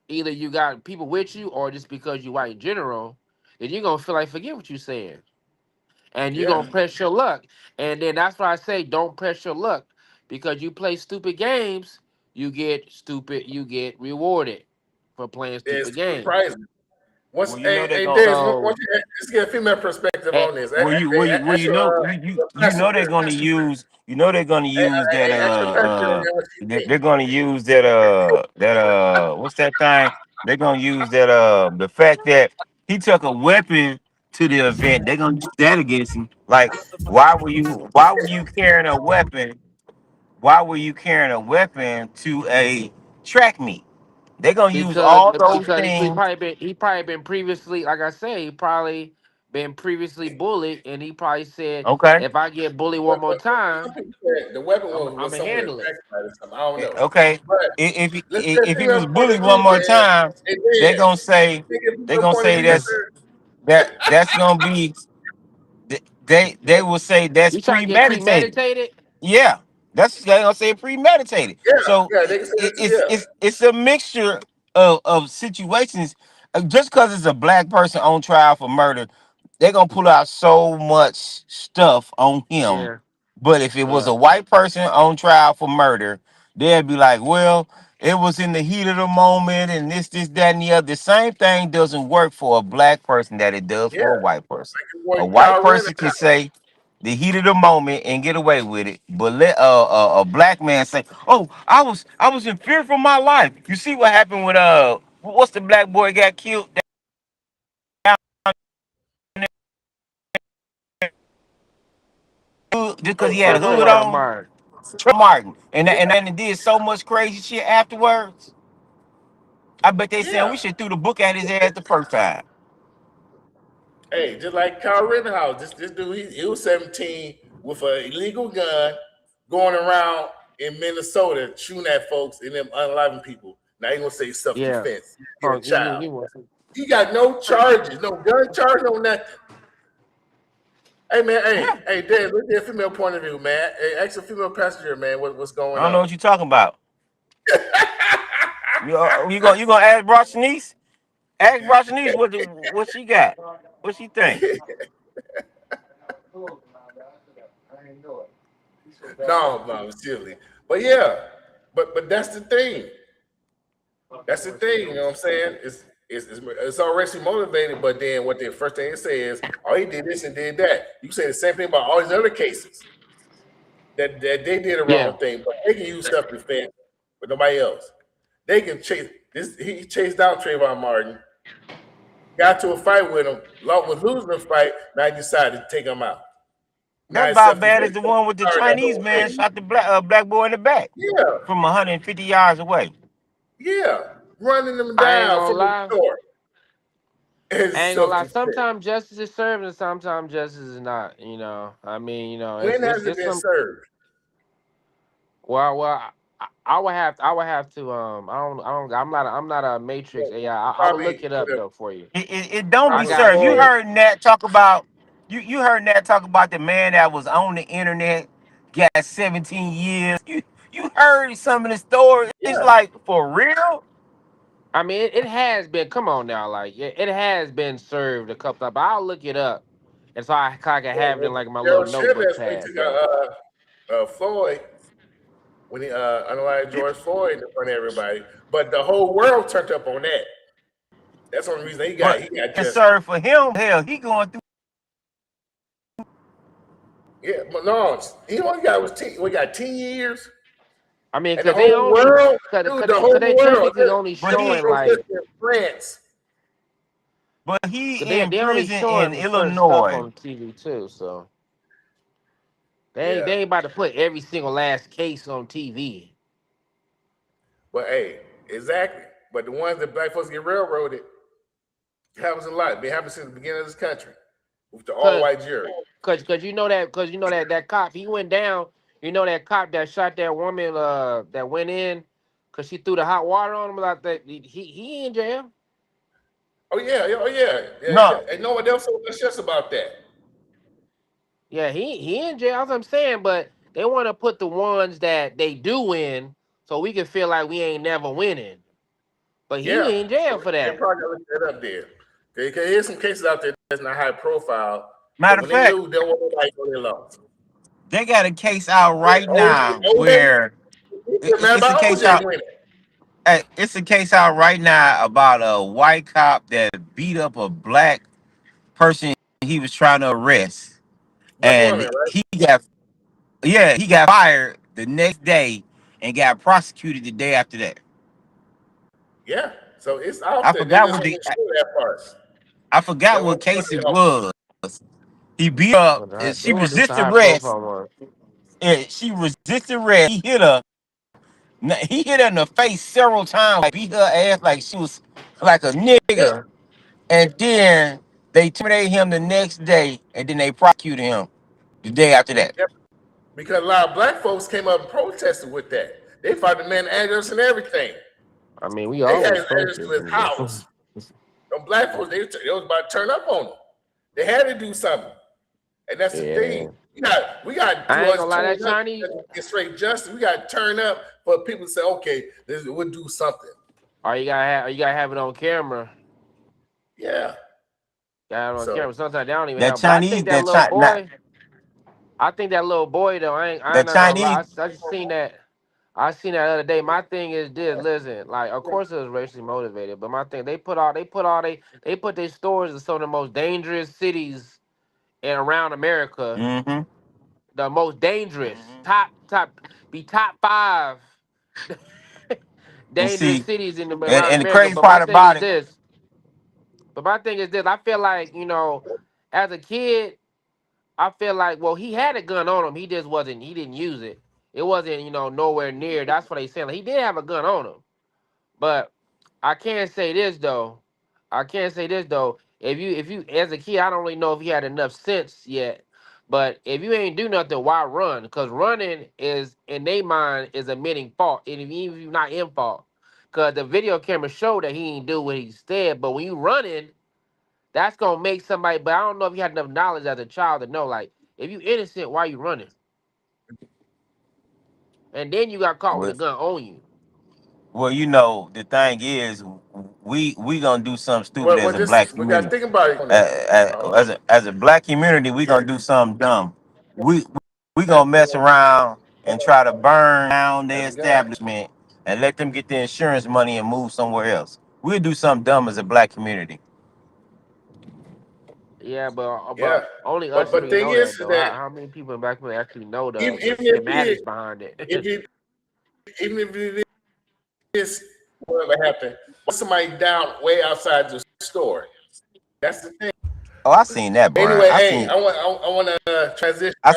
either you got people with you or just because you white in general, then you're gonna feel like forget what you saying. And you're gonna Yeah, press your luck. And then that's why I say don't press your luck. Because you play stupid games, you get rewarded for playing it's stupid games. surprising. Once, Well, you know hey, they're hey, gonna. Dez, So let's get a female perspective eh, on this. Well, Ask you your, know, pastor they're here. gonna use, that Ask your pastor here what you think. they're gonna use what's that thing? They're gonna use that the fact that he took a weapon to the event. They're gonna use that against him. Like, why were you carrying a weapon? Why were you carrying a weapon to a track meet? They're gonna use because all those because things. he probably been previously, like I said, he probably been previously bullied, and he probably said, Okay. if I get bullied one more But some time, people said the weapon I'm was gonna somewhere handle it. backside or something. I don't know. Okay. But let's get a If he female was point of bullied one view, more man. time, And they're then gonna say take a they're female gonna point of say view, that's sir. that's gonna be they will say that's You trying to get premeditated. premeditated? Yeah, that's they gonna say premeditated. Yeah, So yeah, they can say that too. Yeah, it's a mixture of situations. Just because it's a black person on trial for murder, they're gonna pull out so much stuff on him. Yeah, But if it was yeah, a white person on trial for murder, they'd be like, well, it was in the heat of the moment and this, that, and the other. The same thing doesn't work for a black person that it does for a yeah. white person. Like your A boy white Kyle person can Rittenhouse. say the heat of the moment and get away with it, but let a black man say, "Oh, I was in fear for my life." You see what happened with what's the black boy got killed just because he had a hood Trayvon on? Martin. Trey Martin, and Yeah, and did so much crazy shit afterwards. I bet they saying we yeah. should threw the book at his ass the first time. Hey, just like Kyle Rittenhouse, this dude, he was 17 with an illegal gun going around in Minnesota shooting at folks and them unaliving people. Now he gonna say self Yeah. defense. He Oh, a child. he was. He got no charges, no gun charge, no nothing. Hey man, Yeah, hey Dad, look at a female point of view, man. Hey, ask a female passenger, man, what's I going don't know on? what you're talking about. You gonna ask Broshanice? Ask Broshanice what she got. What she think? No, no, seriously. But yeah, but that's the thing. That's the thing, you know what I'm saying? It's already motivated, but then what the first thing it says, oh, he did this and did that. You say the same thing about all these other cases that they did the Yeah. wrong thing, but they can use self defense, but nobody else. They can chase this. He chased down Trayvon Martin, got to a fight with him, was losing the fight. Now he decided to take him out. Now That it's about self bad defense. as the one with the Sorry, that Chinese whole man thing. shot the black boy in the back Yeah, from 150 yards away. yeah, running them I ain't down gonna from the lie. store. I It's ain't gonna self lie. defense. Sometimes justice is served, and sometimes justice is not. I mean, When has it it's been some. served? I would have to. I'm not a matrix AI. I would Probably look it up though for you. It don't I I be know got served. You Floyd. you. heard Nat talk about you heard Nat talk about the man that was on the internet, got 17 years. You heard some of the stories. It's Yeah, like for real. I mean, it has been. Come on now, like it has been served a couple times. But I'll look it up, and so I can have it in like my little Daryl notebook Chivas went pad to though. Floyd when he analyzed George Floyd in front of everybody, but the whole world turned up on that. That's the only reason But he got and just served for him, hell, he going through. yeah. But no, he only got we got 10 years, I mean, and the cause they whole only, world, cause, dude, cause the they, cause whole they world. typically only But This showing he protest like, in France. but he cause in they only prison in showing certain stuff Illinois. on TV too. So Yeah, they ain't about to put every single last case on TV. but hey, exactly. But the ones that black folks get railroaded, It happens a lot. It been happening since the beginning of this country with the Cause, all-white jury. cause you know that cop he went down. You know that cop that shot that woman that went in, cause she threw the hot water on him like that. He in jail. Oh yeah, No, and no one else was just about that. Yeah, he in jail. That's what I'm saying. But they want to put the ones that they do win, so we can feel like we ain't never winning. But Yeah, he in jail for they that. probably gotta look that up there. Okay, here's some cases out there that's not high profile, matter but of when they fact, lose, they don't want nobody to go their loss. they got a case out right now OJ, where man, it's a about case OJ out. winning. It's a case out right now about a white cop that beat up a black person he was trying to arrest, Black woman, and right? he got fired the next day and got prosecuted the day after that. Yeah. So it's out I there. They forgot just what want the to show that part. I They forgot want what to put case it it up. was. He beat up. They She want this a resisted high arrest. profile one. And she resisted arrest. He hit her. He hit her in the face several times. Like, beat her ass like she was like a Yeah. nigga. And then they terminated him the next day, and then they prosecuted him the day after that. Yep. Because a lot of black folks came up and protested with that. They fought the man address and everything. I mean, we They had always his address to his protesting, house. Them black folks, they was about to turn up on him. They had to do something. And that's the yeah. thing. We got to do I ain't gonna us lie, that turn up Chinese. to get straight justice. We got to turn up for people to say, okay, we'll do something. Or you gotta have it on camera. Yeah. Got it on So camera. Sometimes they don't even That have. But I Chinese, think that little boy. I think that little boy though. I ain't that not gonna Chinese. lie. I just seen that. I seen that other day. My thing is this. Listen, like of course it was racially motivated, but my thing they put their stores in some of the most dangerous cities in around America. Mm-hmm. The most dangerous, top five And dangerous see, cities in around and the America. crazy But my part thing is about it, this. But my thing is this. I feel like as a kid, I feel like he had a gun on him. He just wasn't. He didn't use it. It wasn't nowhere near. That's what they saying. Like, he did have a gun on him. But I can't say this though. I can't say this though. If you as a kid, I don't really know if he had enough sense yet. But if you ain't do nothing, why run? Because running is in their mind is admitting fault, and even if you're not in fault, because the video camera showed that he ain't do what he said. But when you running, that's gonna make somebody. But I don't know if you had enough knowledge as a child to know, like, if you innocent, why you running? And then you got caught with a well, gun on you. the thing is, we gonna do something stupid as well a black we got to community. think about it on that. As a black community, we gonna do something dumb. We gonna mess around and try to burn down their That's a gun. establishment and let them get the insurance money and move somewhere else. We'll do something dumb as a black community. Yeah, Yeah. but only us But really thing know that is though. that How many people in Black community actually know even, the even if schematics behind it? it even if it is whatever happened, somebody down way outside the store. That's the thing. Oh, I seen that, bro. Anyway, hey, I want to transition. I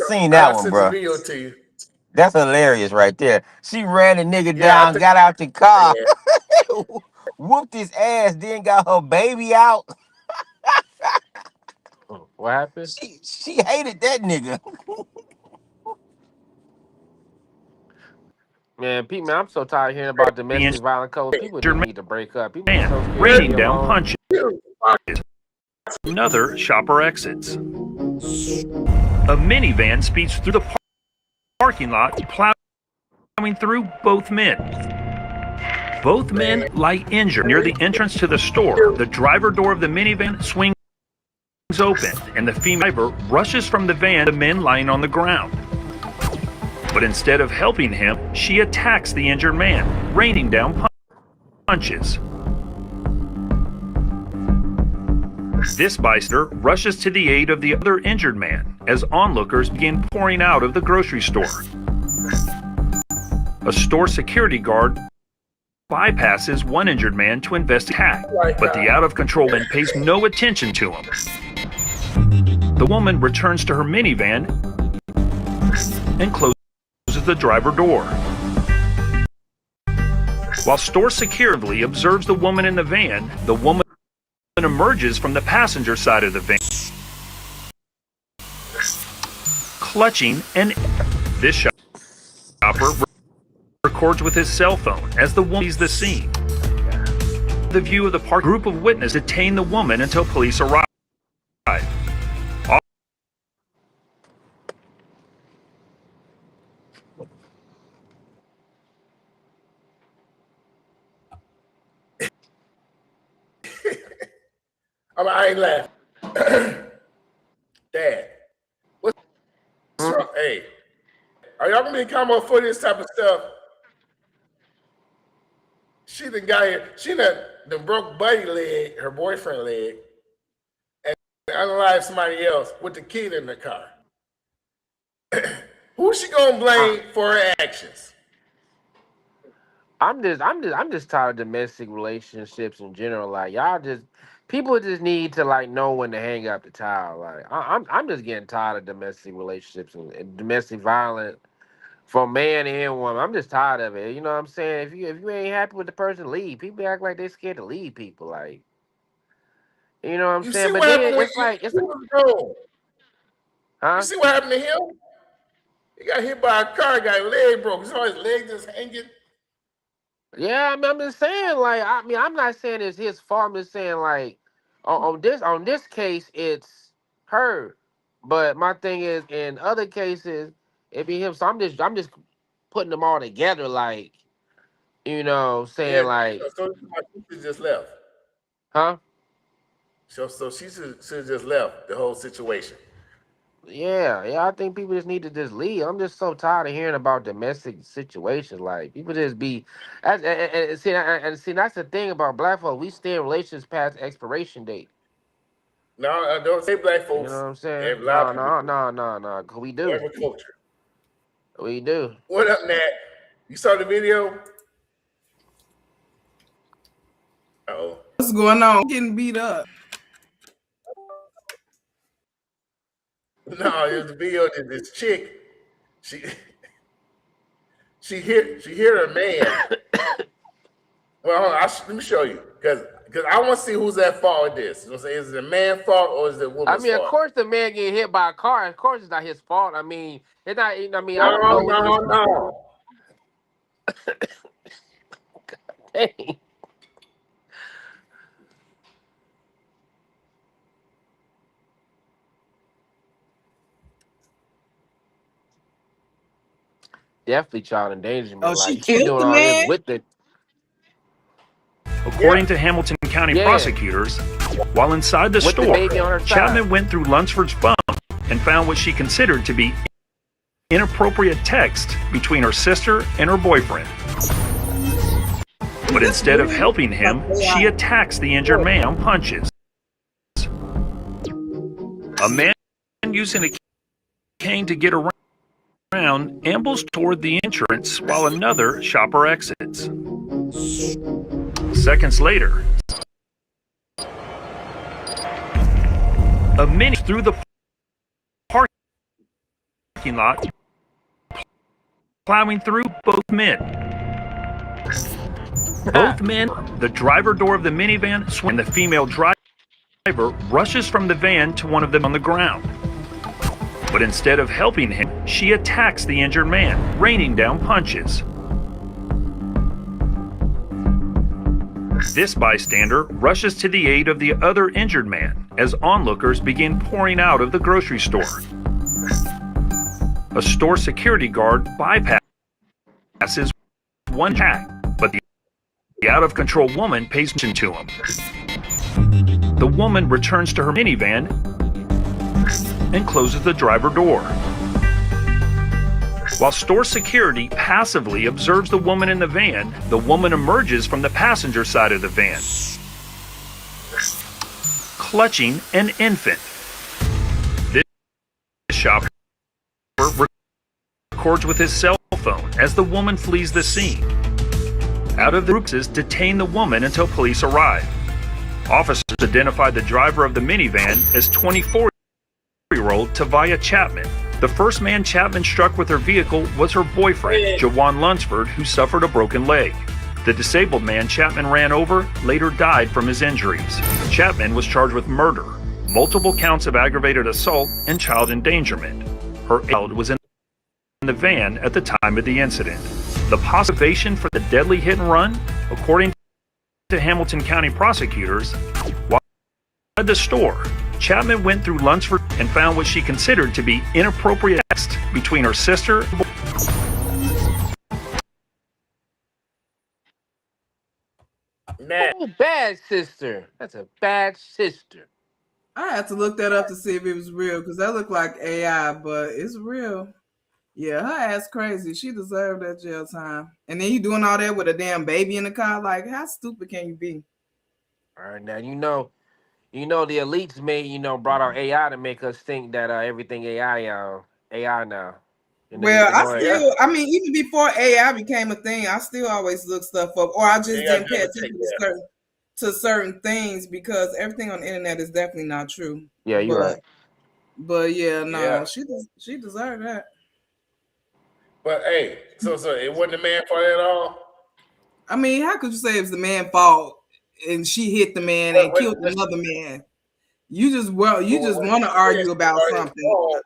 seen that I'll one, send the bro. video to you. That's hilarious right there. She ran the nigga Yeah, I down, think got out the car, yeah. whooped his ass, then got her baby out. What happened? She hated that nigga. Man, I'm so tired of hearing about domestic violence codes. People just need to break up. People be so Man scared to raining be down alone. punches. Another shopper exits. A minivan speeds through the parking lot, plowing through both men. Both men lie injured near the entrance to the store. The driver door of the minivan swings open, and the female driver rushes from the van to the men lying on the ground. But instead of helping him, she attacks the injured man, raining down punches. This bystander rushes to the aid of the other injured man as onlookers begin pouring out of the grocery store. A store security guard bypasses one injured man to investigate, but the out-of-control man pays no attention to him. The woman returns to her minivan and closes the driver door. While store security observes the woman in the van, the woman emerges from the passenger side of the van, clutching and this shopper records with his cell phone as the woman sees the scene. The view of the park group of witnesses detain the woman until police arrive. I ain't laughing. Dad, what's wrong? Hey, are y'all gonna be coming for this type of stuff? She done got here. She done broke Buddy leg, her boyfriend leg, and unalive somebody else with the kid in the car. Who's she gonna blame for her actions? I'm just tired of domestic relationships in general. Like people just need to like know when to hang up the towel. Like I'm just getting tired of domestic relationships and domestic violence from man and woman. I'm just tired of it. You know what I'm saying? If you ain't happy with the person, leave. People act like they scared to leave people. Like, you know what I'm You saying? see But what then happened when it's like he was gone? huh? You see what happened to him? He got hit by a car, got his leg broke. You saw his leg just hanging. Yeah, I mean, I'm just saying, like, I mean, I'm not saying it's his fault. I'm just saying, like, on this case, it's her. But my thing is, in other cases, it be him. So I'm just putting them all together, like, you know, Yeah, saying like, so she just left. huh? So she should have just left the whole situation. Yeah. I think people just need to just leave. I'm just so tired of hearing about domestic situations. Like people just be, and see that's the thing about black folks. We stay in relationships past expiration date. No, I don't say black You know folks. what I'm saying? A lot of people No. 'Cause we do. every culture. We do. What up, Nat? You saw the video? Uh-oh. What's going on? Getting beat up. No, it was a video that this chick, she hit her man. Well, hold on, let me show you because I want to see who's at fault with this. You know what I'm saying? Is it a man's fault or is it a woman's I mean, fault? of course, the man getting hit by a car. Of course, it's not his fault. I mean, it's not. I mean, I don't know. No. Dang. Definitely child endangerment. Oh, she Like she killed doing the all this man? with the. According to Hamilton County Yeah. prosecutors, while inside the With the store, baby on her side. Chapman went through Lunsford's phone and found what she considered to be inappropriate text between her sister and her boyfriend. But instead of helping him, she attacks the injured man, punches. A man using a cane to get around ambles toward the entrance while another shopper exits. Seconds later, a mini through the parking lot, plowing through both men. Both men, the driver door of the minivan swings, and the female driver rushes from the van to one of them on the ground. But instead of helping him, she attacks the injured man, raining down punches. This bystander rushes to the aid of the other injured man as onlookers begin pouring out of the grocery store. A store security guard bypasses one attack, but the out-of-control woman pays attention to him. The woman returns to her minivan and closes the driver door. While store security passively observes the woman in the van, the woman emerges from the passenger side of the van, clutching an infant. This shopper records with his cell phone as the woman flees the scene. Out of the groups detain the woman until police arrive. Officers identified the driver of the minivan as 24-year-old Tavia Chapman. The first man Chapman struck with her vehicle was her boyfriend, Jawan Lunsford, who suffered a broken leg. The disabled man Chapman ran over later died from his injuries. Chapman was charged with murder, multiple counts of aggravated assault, and child endangerment. Her child was in the van at the time of the incident. The motivation for the deadly hit and run, according to Hamilton County prosecutors, while at the store, Chapman went through Lunsford and found what she considered to be inappropriate text between her sister and Oh, bad sister. That's a bad sister. I had to look that up to see if it was real because that looked like AI, but it's real. Yeah, her ass crazy. She deserved that jail time. And then you doing all that with a damn baby in the car. Like, how stupid can you be? All right, now you know the elites brought out AI to make us think that everything AI now. Well, I mean, even before AI became a thing, I still always look stuff up, or I just didn't pay attention to certain things because everything on the internet is definitely not true. Yeah, you're right. But yeah, no, she deserved that. But hey, so it wasn't the man's fault at all. I mean, how could you say it was the man's fault and she hit the man and killed another man? You just want to argue about something.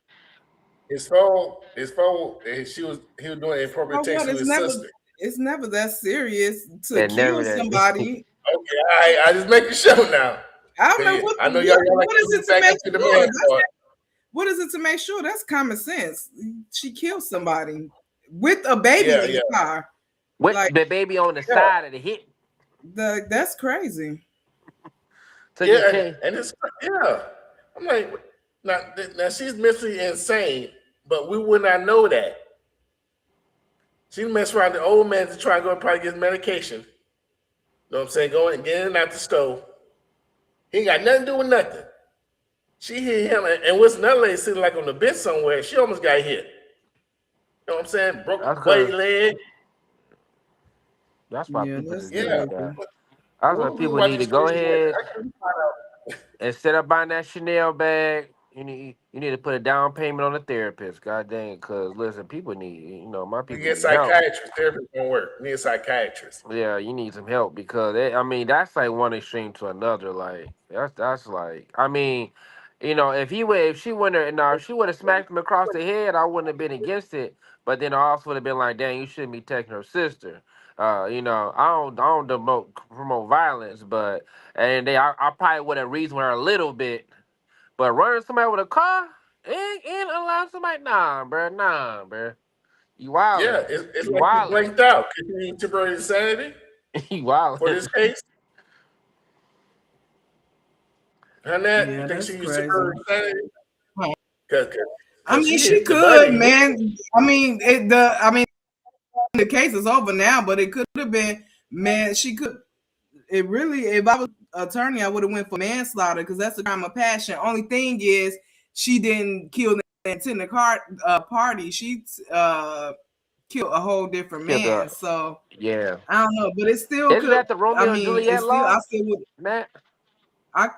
His phone. He was doing inappropriate text with his sister. It's never that serious to kill somebody. Okay, I just make a show now. I don't know what. I know y'all like what is it to make sure? What is it to make sure? That's common sense. She killed somebody with a baby in the car. With the baby on the side of the hit. That's crazy. And it's I'm like, now she's mentally insane, but we would not know that. She messed around the old man to try and go and probably get medication. You know what I'm saying? Going and getting out the stove. He ain't got nothing to do with nothing. She hit him, and what's another lady sitting like on the bench somewhere? She almost got hit. You know what I'm saying? Broke a leg. That's why people just that's why people need to go ahead and set up buying that Chanel bag. You need to put a down payment on a therapist. God dang, because listen, people need, my people. You get psychiatrist. Therapist don't work. You need a psychiatrist. Yeah, you need some help because that's like one extreme to another. Like that's like, if she wouldn't have smacked him across the head, I wouldn't have been against it. But then I also would have been like, dang, you shouldn't be taking her sister. I don't promote violence, but I probably would have reasoned with her a little bit. But running somebody with a car and allow somebody, nah, bro. You wild. Yeah, it's like you blanked out. Can you need temporary insanity? You wild. For this case? Hannah, you think she used temporary insanity? I mean, she could, man. The case is over now, but it could have been, man, she could. It really, if I was attorney, I would have went for manslaughter because that's a crime of passion. Only thing is, she didn't kill the intended party. She killed a whole different man. So yeah, I don't know, but it still isn't that the Romeo and Juliet law? I still would, Matt. I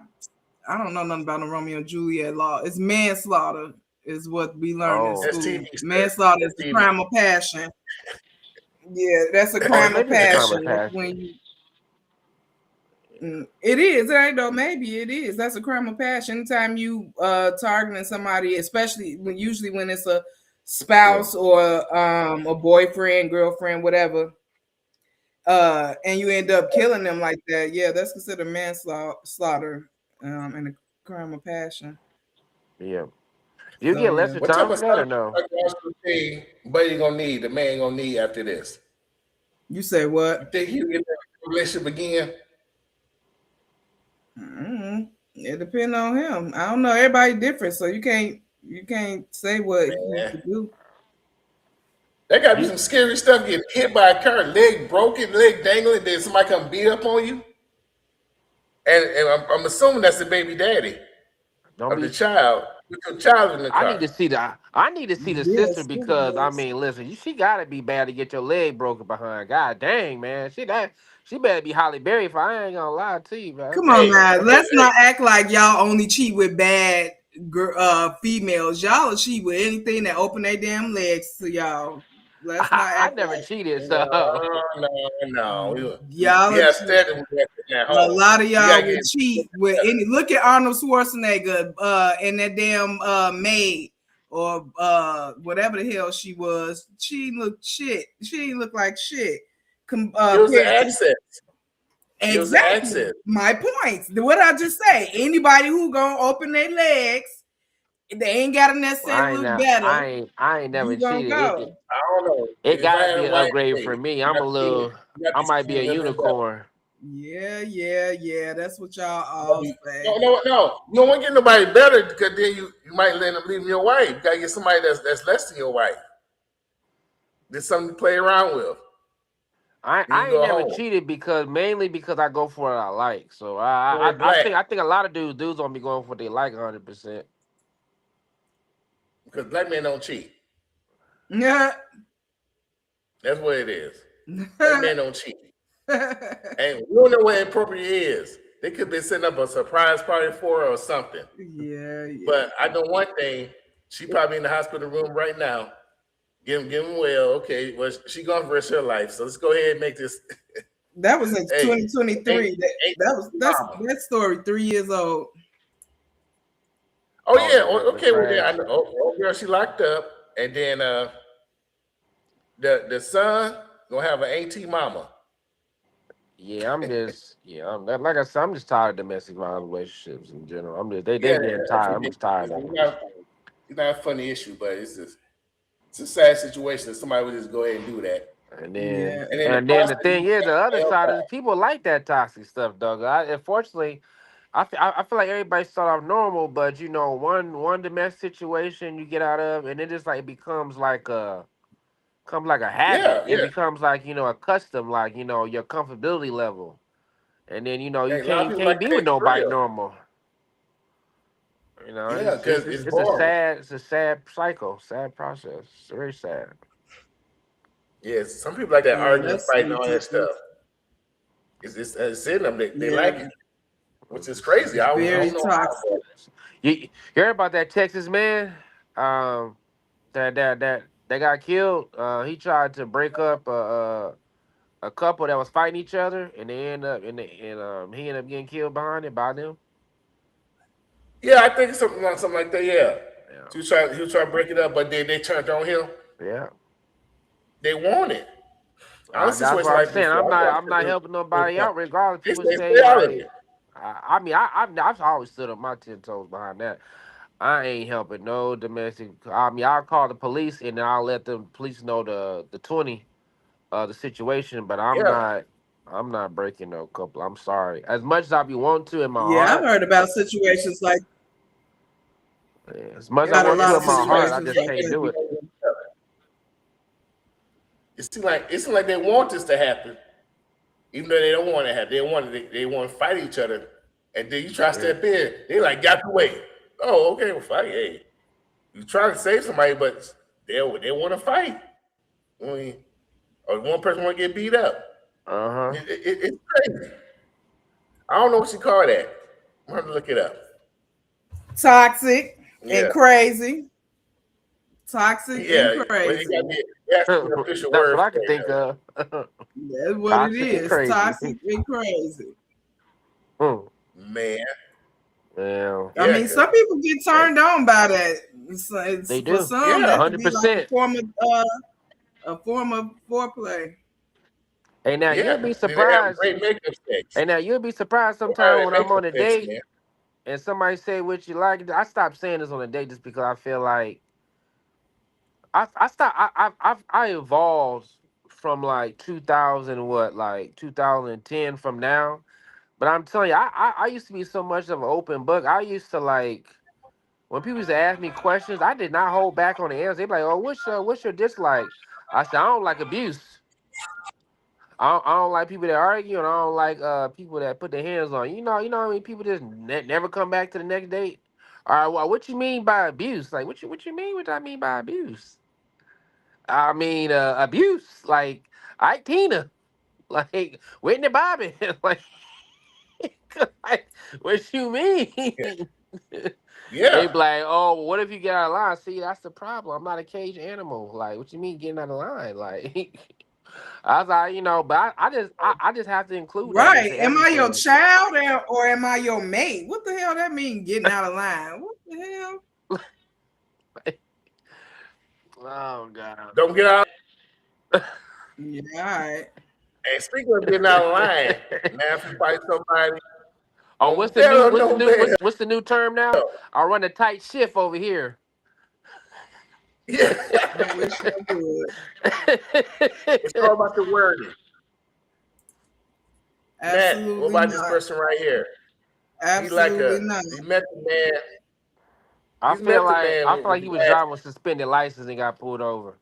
don't know nothing about the Romeo and Juliet law. It's manslaughter, is what we learned in school. Manslaughter is the crime of passion. Yeah, that's a crime of passion. When you, it is. It ain't no maybe. It is. That's a crime of passion. Anytime you targeting somebody, especially usually when it's a spouse or a boyfriend, girlfriend, whatever, and you end up killing them like that. Yeah, that's considered manslaughter and a crime of passion. Yeah. You get lesser time for that or no? But you gonna need the man gonna need after this. You say what? You think he'll get that relationship again? It depends on him. I don't know. Everybody different, so you can't say what he could do. There gotta be some scary stuff. Getting hit by a car, leg broken, leg dangling, then somebody come beat up on you. And I'm assuming that's the baby daddy of the child. With your child in the car. I need to see the sister because listen, she gotta be bad to get your leg broken behind. God dang, man, she better be Holly Berry if I ain't gonna lie to you, man. Come on now, let's not act like y'all only cheat with bad females. Y'all will cheat with anything that open their damn legs to y'all. Let's not I act never like cheated, No, so no. y'all We are have cheat. standard at A home. lot of You gotta y'all would get cheat with any. Look at Arnold Schwarzenegger and that damn maid or whatever the hell she was. She looked shit. She looked like shit. it was the access. It was the Exactly. access. My points. What I just say. Anybody who gonna open their legs, they ain't gotta necessarily look better. I ain't never You gonna cheated. go. I don't know. It If I gotta had be a an wife, upgrade hey, for me. you I'm got a to little. you got I to might be see a a little bit better. unicorn. Yeah. That's what y'all all say. No. You don't want to get nobody better because then you might end up leaving your wife. You gotta get somebody that's less than your wife. There's something to play around with. I Then you ain't go never home. cheated mainly because I go for what I like. So Or black. I think a lot of dudes don't be going for what they like 100%. Because black men don't cheat. Yeah. That's what it is. Black men don't cheat. And we don't know what inappropriate is. They could be setting up a surprise party for her or something. Yeah. But I know one thing. She probably in the hospital room right now. Getting well. Okay. Well, she gone for the rest of her life. So let's go ahead and make this. That was in Hey, 2023. That story 3 years old. Oh yeah. Yeah, Okay. Well, then I trash. know. Oh, girl, she locked up, and then the son gonna have an AT mama. Yeah, like I said, I'm just tired of domestic violence relationships in general. They Yeah, getting that's tired. I'm just tired of ridiculous. them. It's not a funny issue, but it's a sad situation that somebody would just go ahead and do that. And Yeah. then And then the and then the process, thing you is, the can't other help side out. is people like that toxic stuff, Doug. Unfortunately, I feel like everybody start off normal, but one domestic situation you get out of, and it just like becomes like a habit. It Yeah. becomes like a custom, like your comfortability level, and then And a lot of you people like can't be that with nobody thrill. normal. Yeah, because it's boring. It's a sad cycle, sad process. It's very sad. Yes, some people like that Yeah, arguing, that's fighting, all that ridiculous. stuff. It's in them. They Yeah, like it, which is crazy. I very don't know how. toxic. You heard about that Texas man? Um, that got killed. He tried to break up a couple that was fighting each other, and they end up and he ended up getting killed behind it by them. Yeah, I think something like that. Yeah, Yeah, he was trying to break it up, but then they turned on him. yeah. They want it. I was in a That's what situation I'm like saying. before. I want I'm not helping nobody out, regardless. they People stay say out of it. like, I've always stood on my 10 toes behind that. I ain't helping no domestic. I'll call the police and then I'll let the police know the 20 the situation, but Yeah, I'm not breaking no couple. I'm sorry. As much as I be want to in my Yeah, I've heart, heard about situations like as much as I about a want it's to lot a of in my heart, I situation. situations just like can't that. do it. It seems like they want this to happen, even though they don't want it to happen. They want to fight each other, and then you try to Yeah. step in. They like got the way. Oh, okay, well, fight. Hey, you trying to save somebody, but they want to fight. I mean, or one person want to get beat up. Uh-huh. It's crazy. I don't know what you call that. I'm gonna look it up. Toxic and Yeah, crazy. Toxic and yeah. Well, crazy. it has to be an official That's word what I for can think it. of. That's what it Toxic and is. crazy. Toxic and crazy. Hmm. Man, Yeah, I yeah, mean, some people get turned on by that. they For do. some, yeah. that could be like 100%. a form of foreplay. Hey, now you'll Yeah, be they have surprised. great makeup sex. Hey, now you'll be surprised They have sometimes when I'm makeup on a sex, date man. and somebody say what you like. I stopped saying this on a date just because I feel like I stop I evolved from like 2000 like 2010 from now. But I'm telling you, I used to be so much of an open book. I used to like when people used to ask me questions, I did not hold back on the answer. They'd be like, "Oh, what's your dislike?" I said, "I don't like abuse. I don't like people that argue, and I don't like people that put their hands on you. You know how many people just never come back to the next date. All right, well, what you mean by abuse? Like, what you mean? What I mean by abuse? I mean abuse. Like, I Tina, like Whitney Bobby, like, like what you mean? Yeah. be like, oh, what if you get out of line? See, that's the problem. I'm not a caged animal. Like, what you mean getting out of line? Like, I was like, but I just have to include that Right. into Am I your everything. child or am I your mate? What the hell that mean getting out of line? What the hell? Oh God. Don't get out. Yeah, all right. And speaking of getting out of line, now if you fight somebody Oh, on what's the bail new or what's the no new bail, what's the new term now? I run a tight shift over here. yeah, I wish I would. it's all about the wording. Matt, what Absolutely about this not. person right here? Absolutely not. He met the man. I He's met feel the like man. I feel like he was driving with suspended license and got pulled over.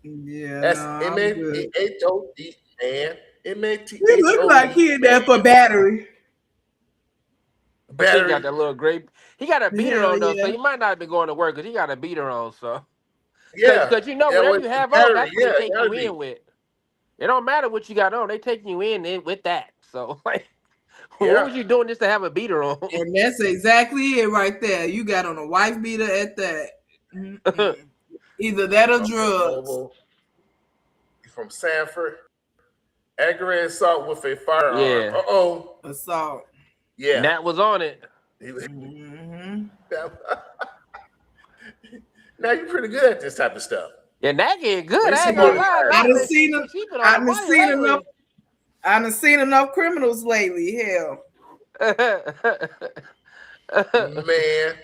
Yeah, That's no, I'm good. M-A-T-H-O-D, man. He M-A-T-H-O-D, look like he in there for battery. He got battery. that little grape. He got a beater Hell on though, so yeah. he might not have been going to work because he got a beater on. So, Yeah. because Yeah, whatever with you the have on, battery. that's what Yeah, they take gotta you be. in with. It don't matter what you got on; they take you in with that. So, like, what Yeah. was you doing just to have a beater on? And that's exactly it right there. You got on a wife beater at that. Mm-mm. Either that or I'm from drugs. Mobile. He's from Sanford. Aggravated assault with a firearm. Yeah, Uh-oh. Assault. Yeah. Nat was on it. Mm-hmm. Now you're pretty good at this type of stuff. Yeah, Nat getting good. Let me I see ain't gonna more. lie. I Nat done been seen him. keeping I on the done money seen enough. lately. I done seen enough criminals lately. Hell. Man.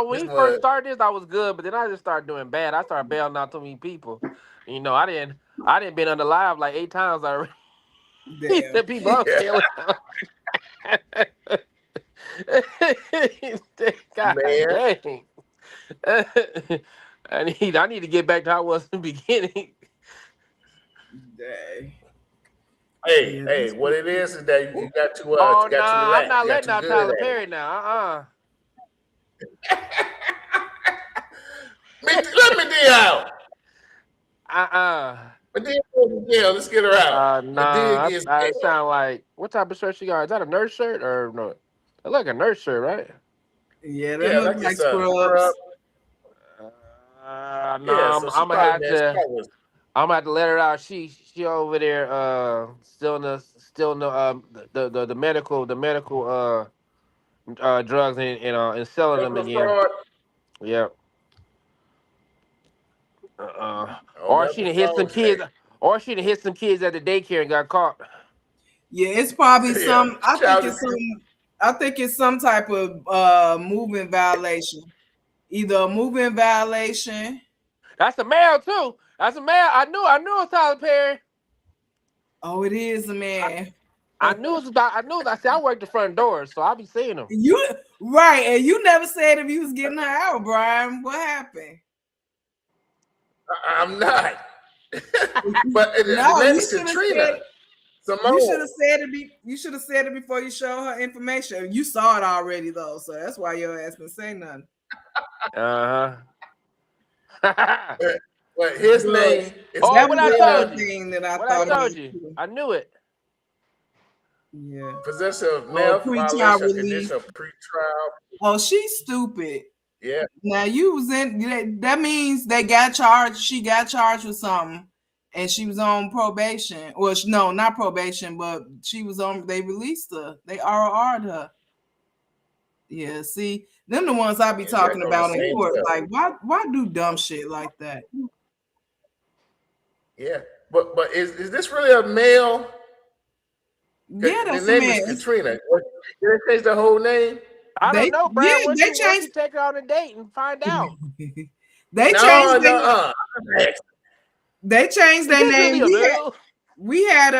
When This he first was started this, I was good, but then I just started doing bad. I started bailing out too many people. I didn't been under live like 8 times already. Damn. The people I was bailing out. God man. dang. I need to get back to how I was in the beginning. Dang. Hey, Yeah, hey, what it is that you got to Oh you got to nah, I'm relax. not You got letting too out good Tyler at it. Perry now. Let me dig out. Medea goes to jail. Let's get her out. Medea Nah, gets I jail. sound like what type of shirt you got? Is that a nurse shirt or no? It look like a nurse shirt, right? Yeah, that Yeah, look like like it's a scrubs. scrub. Nah, Yeah, so she I'm gonna probably have man, she to. probably was, I'm gonna have to let her out. She over there still in the medical drugs and selling them medical again. fraud. Yep. Oh, Or she medical done hit some fraud. Hey, kids. Or she done hit some kids at the daycare and got caught. Yeah, it's probably yeah, some. I think child it's abuse. some. I think it's some type of movement violation. Either a movement violation. That's a male too. That's a male. I knew it was Tyler Perry. Oh, it is a man. I knew it was about. I knew. I said I worked the front door, so I be seeing them. You right, and you never said if you was getting her out, Brian. What happened? I'm not. But the No, name you is should have Katrina. said. You should Simone. have said it. You should have said it before you show her information. You saw it already though, so that's why your ass didn't say nothing. But his But name is Oh, that what was I the told other you. thing that I What I thought told about you. too. I knew it. Yeah. possession of Oh, meth, pre-trial violation of release. condition of pre-trial. Oh, she's stupid. Yeah, Now you was in. That means they got charged. She got charged with something, and she was on probation. Well, no, not probation, but she was on. They released her. They ROR'd her. Yeah, see, them the ones I be yeah, talking on the about in same court. stuff. Like, why do dumb shit like that? Yeah, but is this really a male? Yeah, The that's a name man. is Katrina. Did they change the whole name? I don't know, Brian. Once They you changed. take her on a date and find out. They No, changed. no. They changed their Is this name. really a male? We had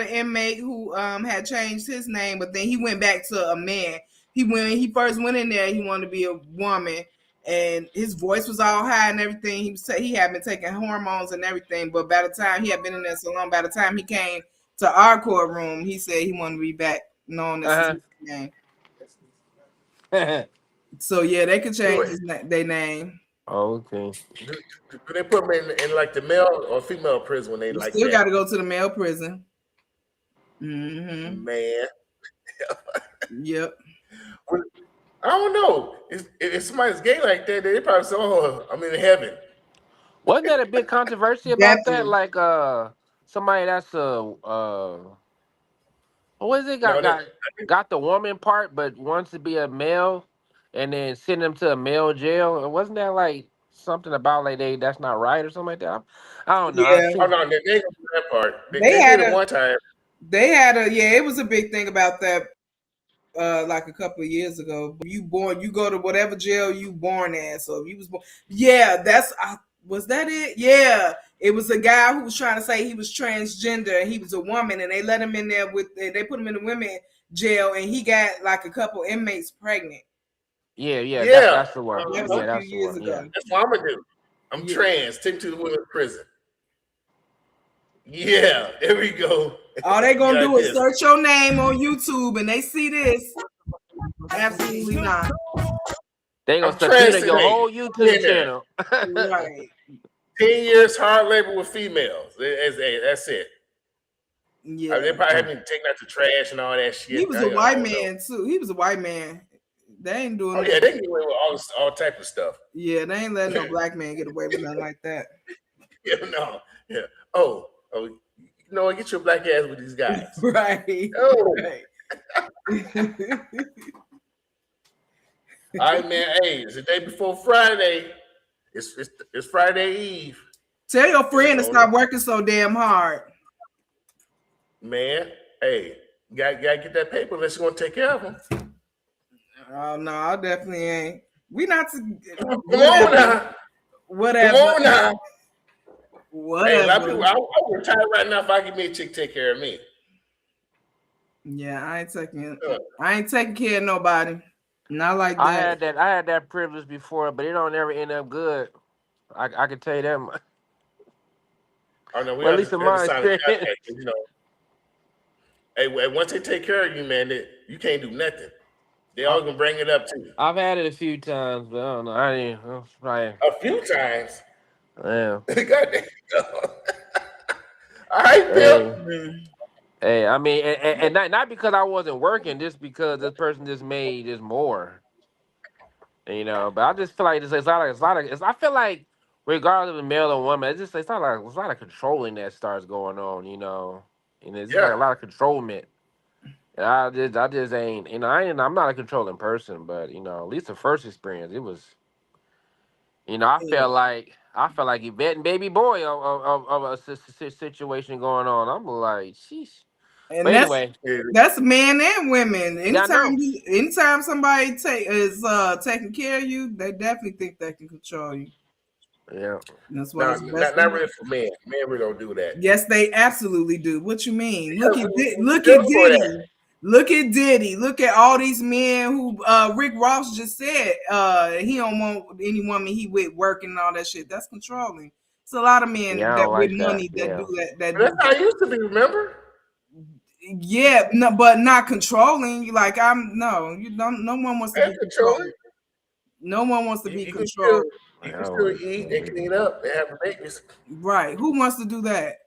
an inmate who had changed his name, but then he went back to a man. When he first went in there, he wanted to be a woman, and his voice was all high and everything. He had been taking hormones and everything, but by the time he had been in there so long, by the time he came to our courtroom, he said he wanted to be back known as his name. So yeah, they could change their name. Okay. Do they put them in like the male or female prison when they You like still that? got to go to the male prison. Mm-hmm. Man, Yep. I don't know. If somebody's gay like that, they probably say, "Oh, I'm in heaven." Wasn't that a big controversy about that? Definitely. Like somebody that's what is it No, got the woman part but wants to be a male and then send them to a male jail? Wasn't that like something about like that's not right or something like that? I don't know. I Yeah. oh seen no, they ain't gonna do that part. They They had did it a one time. yeah, it was a big thing about that like a couple of years ago. You go to whatever jail you born at. So if you was born, yeah, was that it? Yeah, it was a guy who was trying to say he was transgender and he was a woman, and they let him in there they put him in the women jail, and he got like a couple inmates pregnant. yeah, Yeah, that's the one. That was Yeah, a few that's the years one. Yeah. ago. that's what I'm gonna do. I'm Yeah. trans. Take me to the women's prison. Yeah, there we go. All they gonna Got do is this. search your name on YouTube, and they see this. Absolutely not. They gonna I'm subpoena trans your today. whole YouTube Yeah. channel. Right. 10 years hard labor with females. That's it. Yeah. They probably had me taking out the trash and all that shit. He was a white man too. He was a white man. They ain't doing Oh yeah, they get away with all type of stuff. Yeah, they ain't letting no black man get away with nothing like that. Yeah, no. Yeah. Oh, you know what? Get your black ass with these guys. Right. Oh. Right. All right, man. Hey, it's the day before Friday. It's Friday Eve. Tell your friend to stop working so damn hard. Man, hey, you gotta get that paper unless you're gonna take care of them. Oh no, I definitely ain't. We not to Come on now. whatever. Come on now. Whatever. Hey, a lot of people, I would retire right now if I could be a chick take care of me. Yeah, I ain't taking care of nobody. Not like that. I had that privilege before, but it don't ever end up good. I can tell you that much. I know we Well, have at least to in my sign a experience. contract, you know. Hey, once they take care of you, man, you can't do nothing. They all gonna bring it up to you. I've had it a few times, but I don't know. I didn't. Right. A few times. Yeah. Goddamn. All right, Bill. Hey, I mean, and not because I wasn't working, just because this person just made just more. You know, but I just feel like it's a lot of. I feel like regardless of male or woman, it's not like there's a lot of controlling that starts going on. You know, and it's just like a lot of controlment. And I just ain't. You know, I'm not a controlling person, but you know, at least the first experience, it was. You know, I felt like Yvette and Baby Boy of a situation going on. I'm like, sheesh. And But anyway, that's men and women. Yeah, I know. Anytime somebody is taking care of you, they definitely think they can control you. Yeah. That's why not really for men. Men really don't do that. Yes, they absolutely do. What you mean? Look at Diddy. Look at Diddy. Look at all these men who Rick Ross just said he don't want any woman he with working and all that shit. That's controlling. It's a lot of men that with money that do that. That's how it used to be, remember? Yeah, no, but not controlling. Like no one wants to be controlled. No one wants to be controlled. You can still eat and clean up and have babies. Right. Who wants to do that?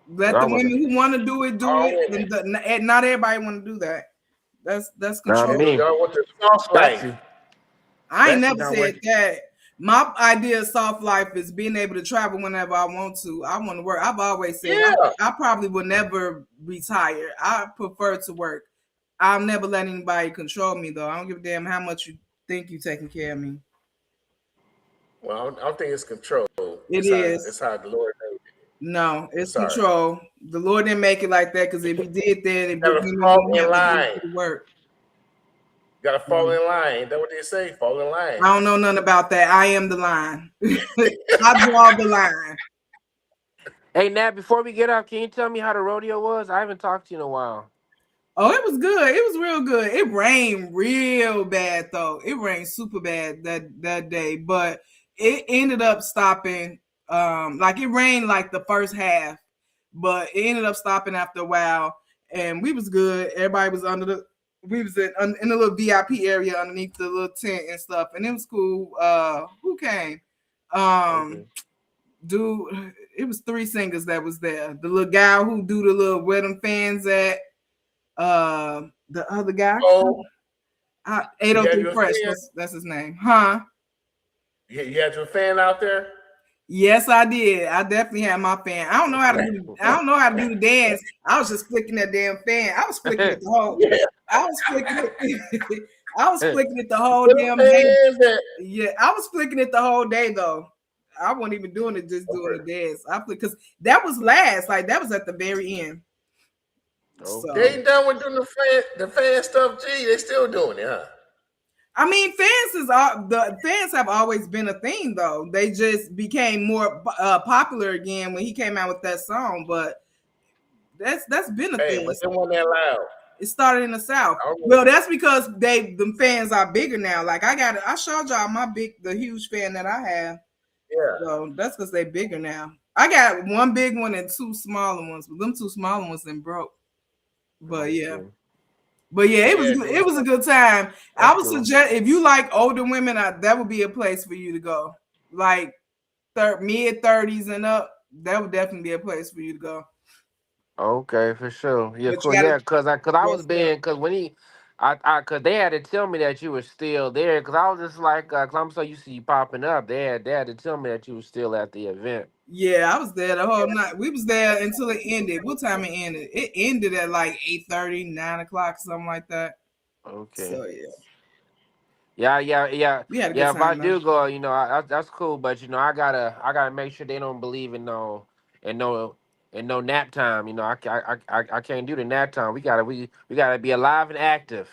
Let the women who want to do it, and not everybody want to do that. That's control. Y'all want the soft life. I ain't never said that. My idea of soft life is being able to travel whenever I want to. I want to work. I've always said I probably will never retire. I prefer to work. I'll never let anybody control me, though. I don't give a damn how much you think you're taking care of me. Well, I don't think it's control. It's how the Lord made it. No, it's control. The Lord didn't make it like that because if He did that, it would fall in line. Work. Gotta fall in line. Ain't that what they say? Fall in line. I don't know nothing about that. I am the line. I draw the line. Hey, Nat, before we get off, can you tell me how the rodeo was? I haven't talked to you in a while. Oh, it was good. It was real good. It rained real bad, though. It rained super bad that day, but it ended up stopping. Like it rained like the first half, but it ended up stopping after a while, and we was good. Everybody was we was in the little VIP area underneath the little tent and stuff, and it was cool. Who came? Dude, it was 3 singers that was there. The little guy who do the little where them fans at. The other guy, Oh, you had 803 your Fresh. fan. That's his name, huh? You had your fan out there. Yes, I did. I definitely had my fan. I don't know how to do. I don't know how to do the dance. I was just flicking that damn fan. I was flicking it the whole. Yeah. I was flicking it. I was flicking it the whole Them damn day. fans that- Yeah, I was flicking it the whole day though. I wasn't even doing it, just doing the dance. I flick because that was last. Like that was at the very end. So They ain't done with doing the fan stuff. Gee, they still doing it, huh? I mean, the fans have always been a thing, though. They just became more popular again when he came out with that song. But that's been a thing. But they weren't that loud. It started in the South. Well, that's because the fans are bigger now. Like I showed y'all the huge fan that I have. Yeah. So that's because they're bigger now. I got one big one and two smaller ones, but them two smaller ones then broke. But yeah. But yeah, it was a good time. I would suggest if you like older women, that would be a place for you to go. Like mid-30s and up, that would definitely be a place for you to go. Okay, for sure. Yeah, But cool. you gotta- Yeah, cause I was being, cause when cause they had to tell me that you were still there, cause I was just like, cause I'm so used to you popping up. They had to tell me that you were still at the event. Yeah, I was there the whole night. We was there until it ended. What time it ended? It ended at like 8:30, 9 o'clock, something like that. Okay. So yeah. Yeah. We had a good Yeah, if I time, do though. go, that's cool. But I gotta make sure they don't believe in no nap time. I can't do the nap time. We gotta be alive and active.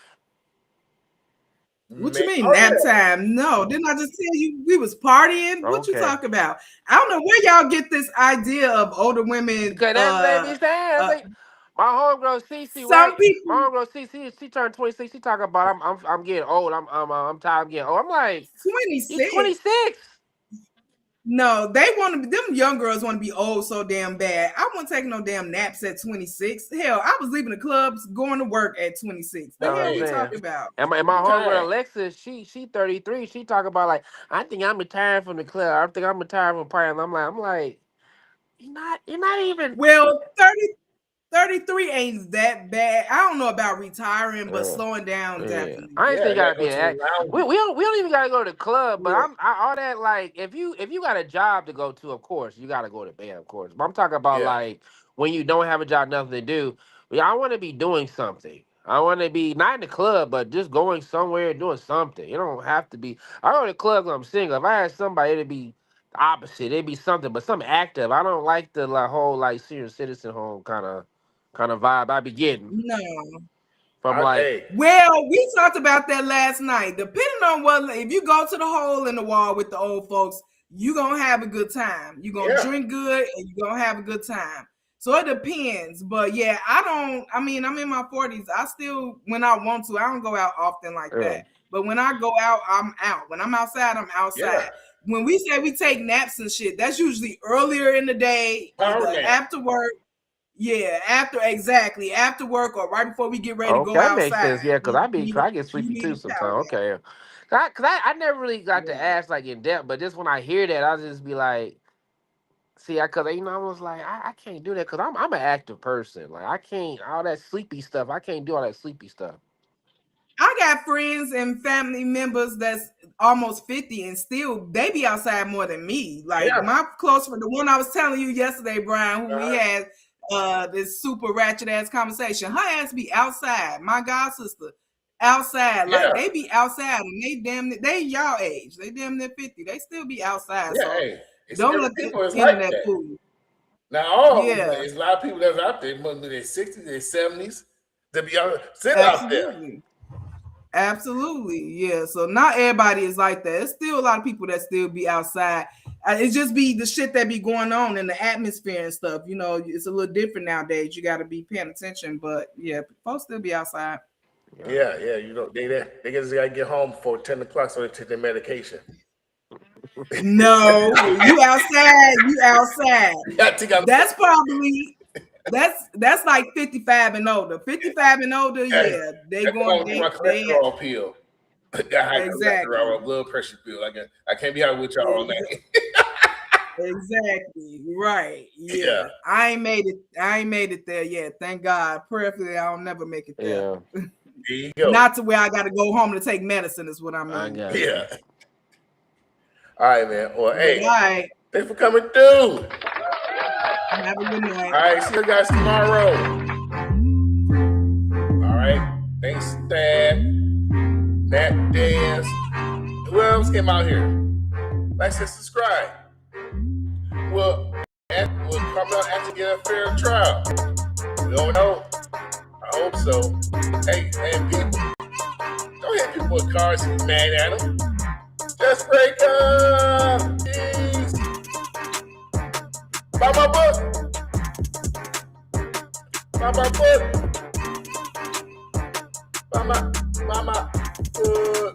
What you mean nap time? No, didn't I just tell you we was partying? What you talk about? I don't know where y'all get this idea of older women. Because that's what they be saying. My homegirl Cece, some right? people. My homegirl Cece, she turned 26. She talking about I'm getting old. I'm tired of getting old. I'm like 26. 26. No, they want to. Them young girls want to be old so damn bad. I won't take no damn naps at 26. Hell, I was leaving the clubs, going to work at 26. The hell we talking about? And my homegirl Alexis, she 33. She talking about like I think I'm retired from the club. I think I'm retired from partying. I'm like, you're not even. Well, 33 ain't that bad. I don't know about retiring, but slowing down definitely. I ain't think gotta be an we don't even gotta go to the club, but all that like if you got a job to go to, of course you gotta go to bed, of course. But I'm talking about like when you don't have a job, nothing to do. I want to be doing something. I want to be not in the club, but just going somewhere and doing something. You don't have to be. I go to the club when I'm single. If I had somebody, it'd be the opposite. It'd be something, but something active. I don't like the whole like senior citizen home kind of vibe I be getting. No. From like, well, we talked about that last night. Depending on if you go to the hole in the wall with the old folks, you gonna have a good time. You gonna drink good and you gonna have a good time. So it depends. But yeah, I'm in my 40s. I still, when I want to, I don't go out often like that. But when I go out, I'm out. When I'm outside, I'm outside. Yeah. When we say we take naps and shit, that's usually earlier in the day, after work. Yeah, after work or right before we get ready to go outside. That makes sense. Yeah, because I get sleepy too sometimes. Okay, because I never really got to ask like in depth, but just when I hear that, I'll just be like, see, because I was like, I can't do that because I'm an active person. Like I can't all that sleepy stuff. I can't do all that sleepy stuff. I got friends and family members that's almost 50 and still they be outside more than me. Like my close friend, the one I was telling you yesterday, Brian, who we had this super ratchet ass conversation. Her ass be outside. My god sister outside. Like they be outside and they y'all age. They damn near 50. They still be outside. Don't let the internet fool you. Now there's a lot of people that's out there, maybe their 60s, their 70s, to be sit out there. Absolutely, yeah. So not everybody is like that. There's still a lot of people that still be outside. It just be the shit that be going on in the atmosphere and stuff. It's a little different nowadays. You got to be paying attention. But yeah, folks still be outside. Yeah. They just got to get home before 10 o'clock so they take their medication. No, you outside. You outside. That's probably. That's like 55 and older. 55 and older, yeah. They going my cholesterol pill. Exactly. Blood pressure pill. I can't be out with y'all all night. Exactly. Right. Yeah. I ain't made it there yet. Thank God. Prayerfully, I'll never make it there. Yeah. There you go. Not to where I got to go home to take medicine is what I mean. I got you. Yeah. All right, man. Well, hey, All right. thanks for coming through. Have a good night. All right, see you guys tomorrow. All right. Thanks, Stan, Nat Dance. Who else came out here? Like, and subscribe. Will Kamelo Anthony get a fair trial? We don't know. I hope so. Hey, people, don't hit people with cars and be mad at them. Just break up. Peace. Buy my book. Buy my book. Buy my book.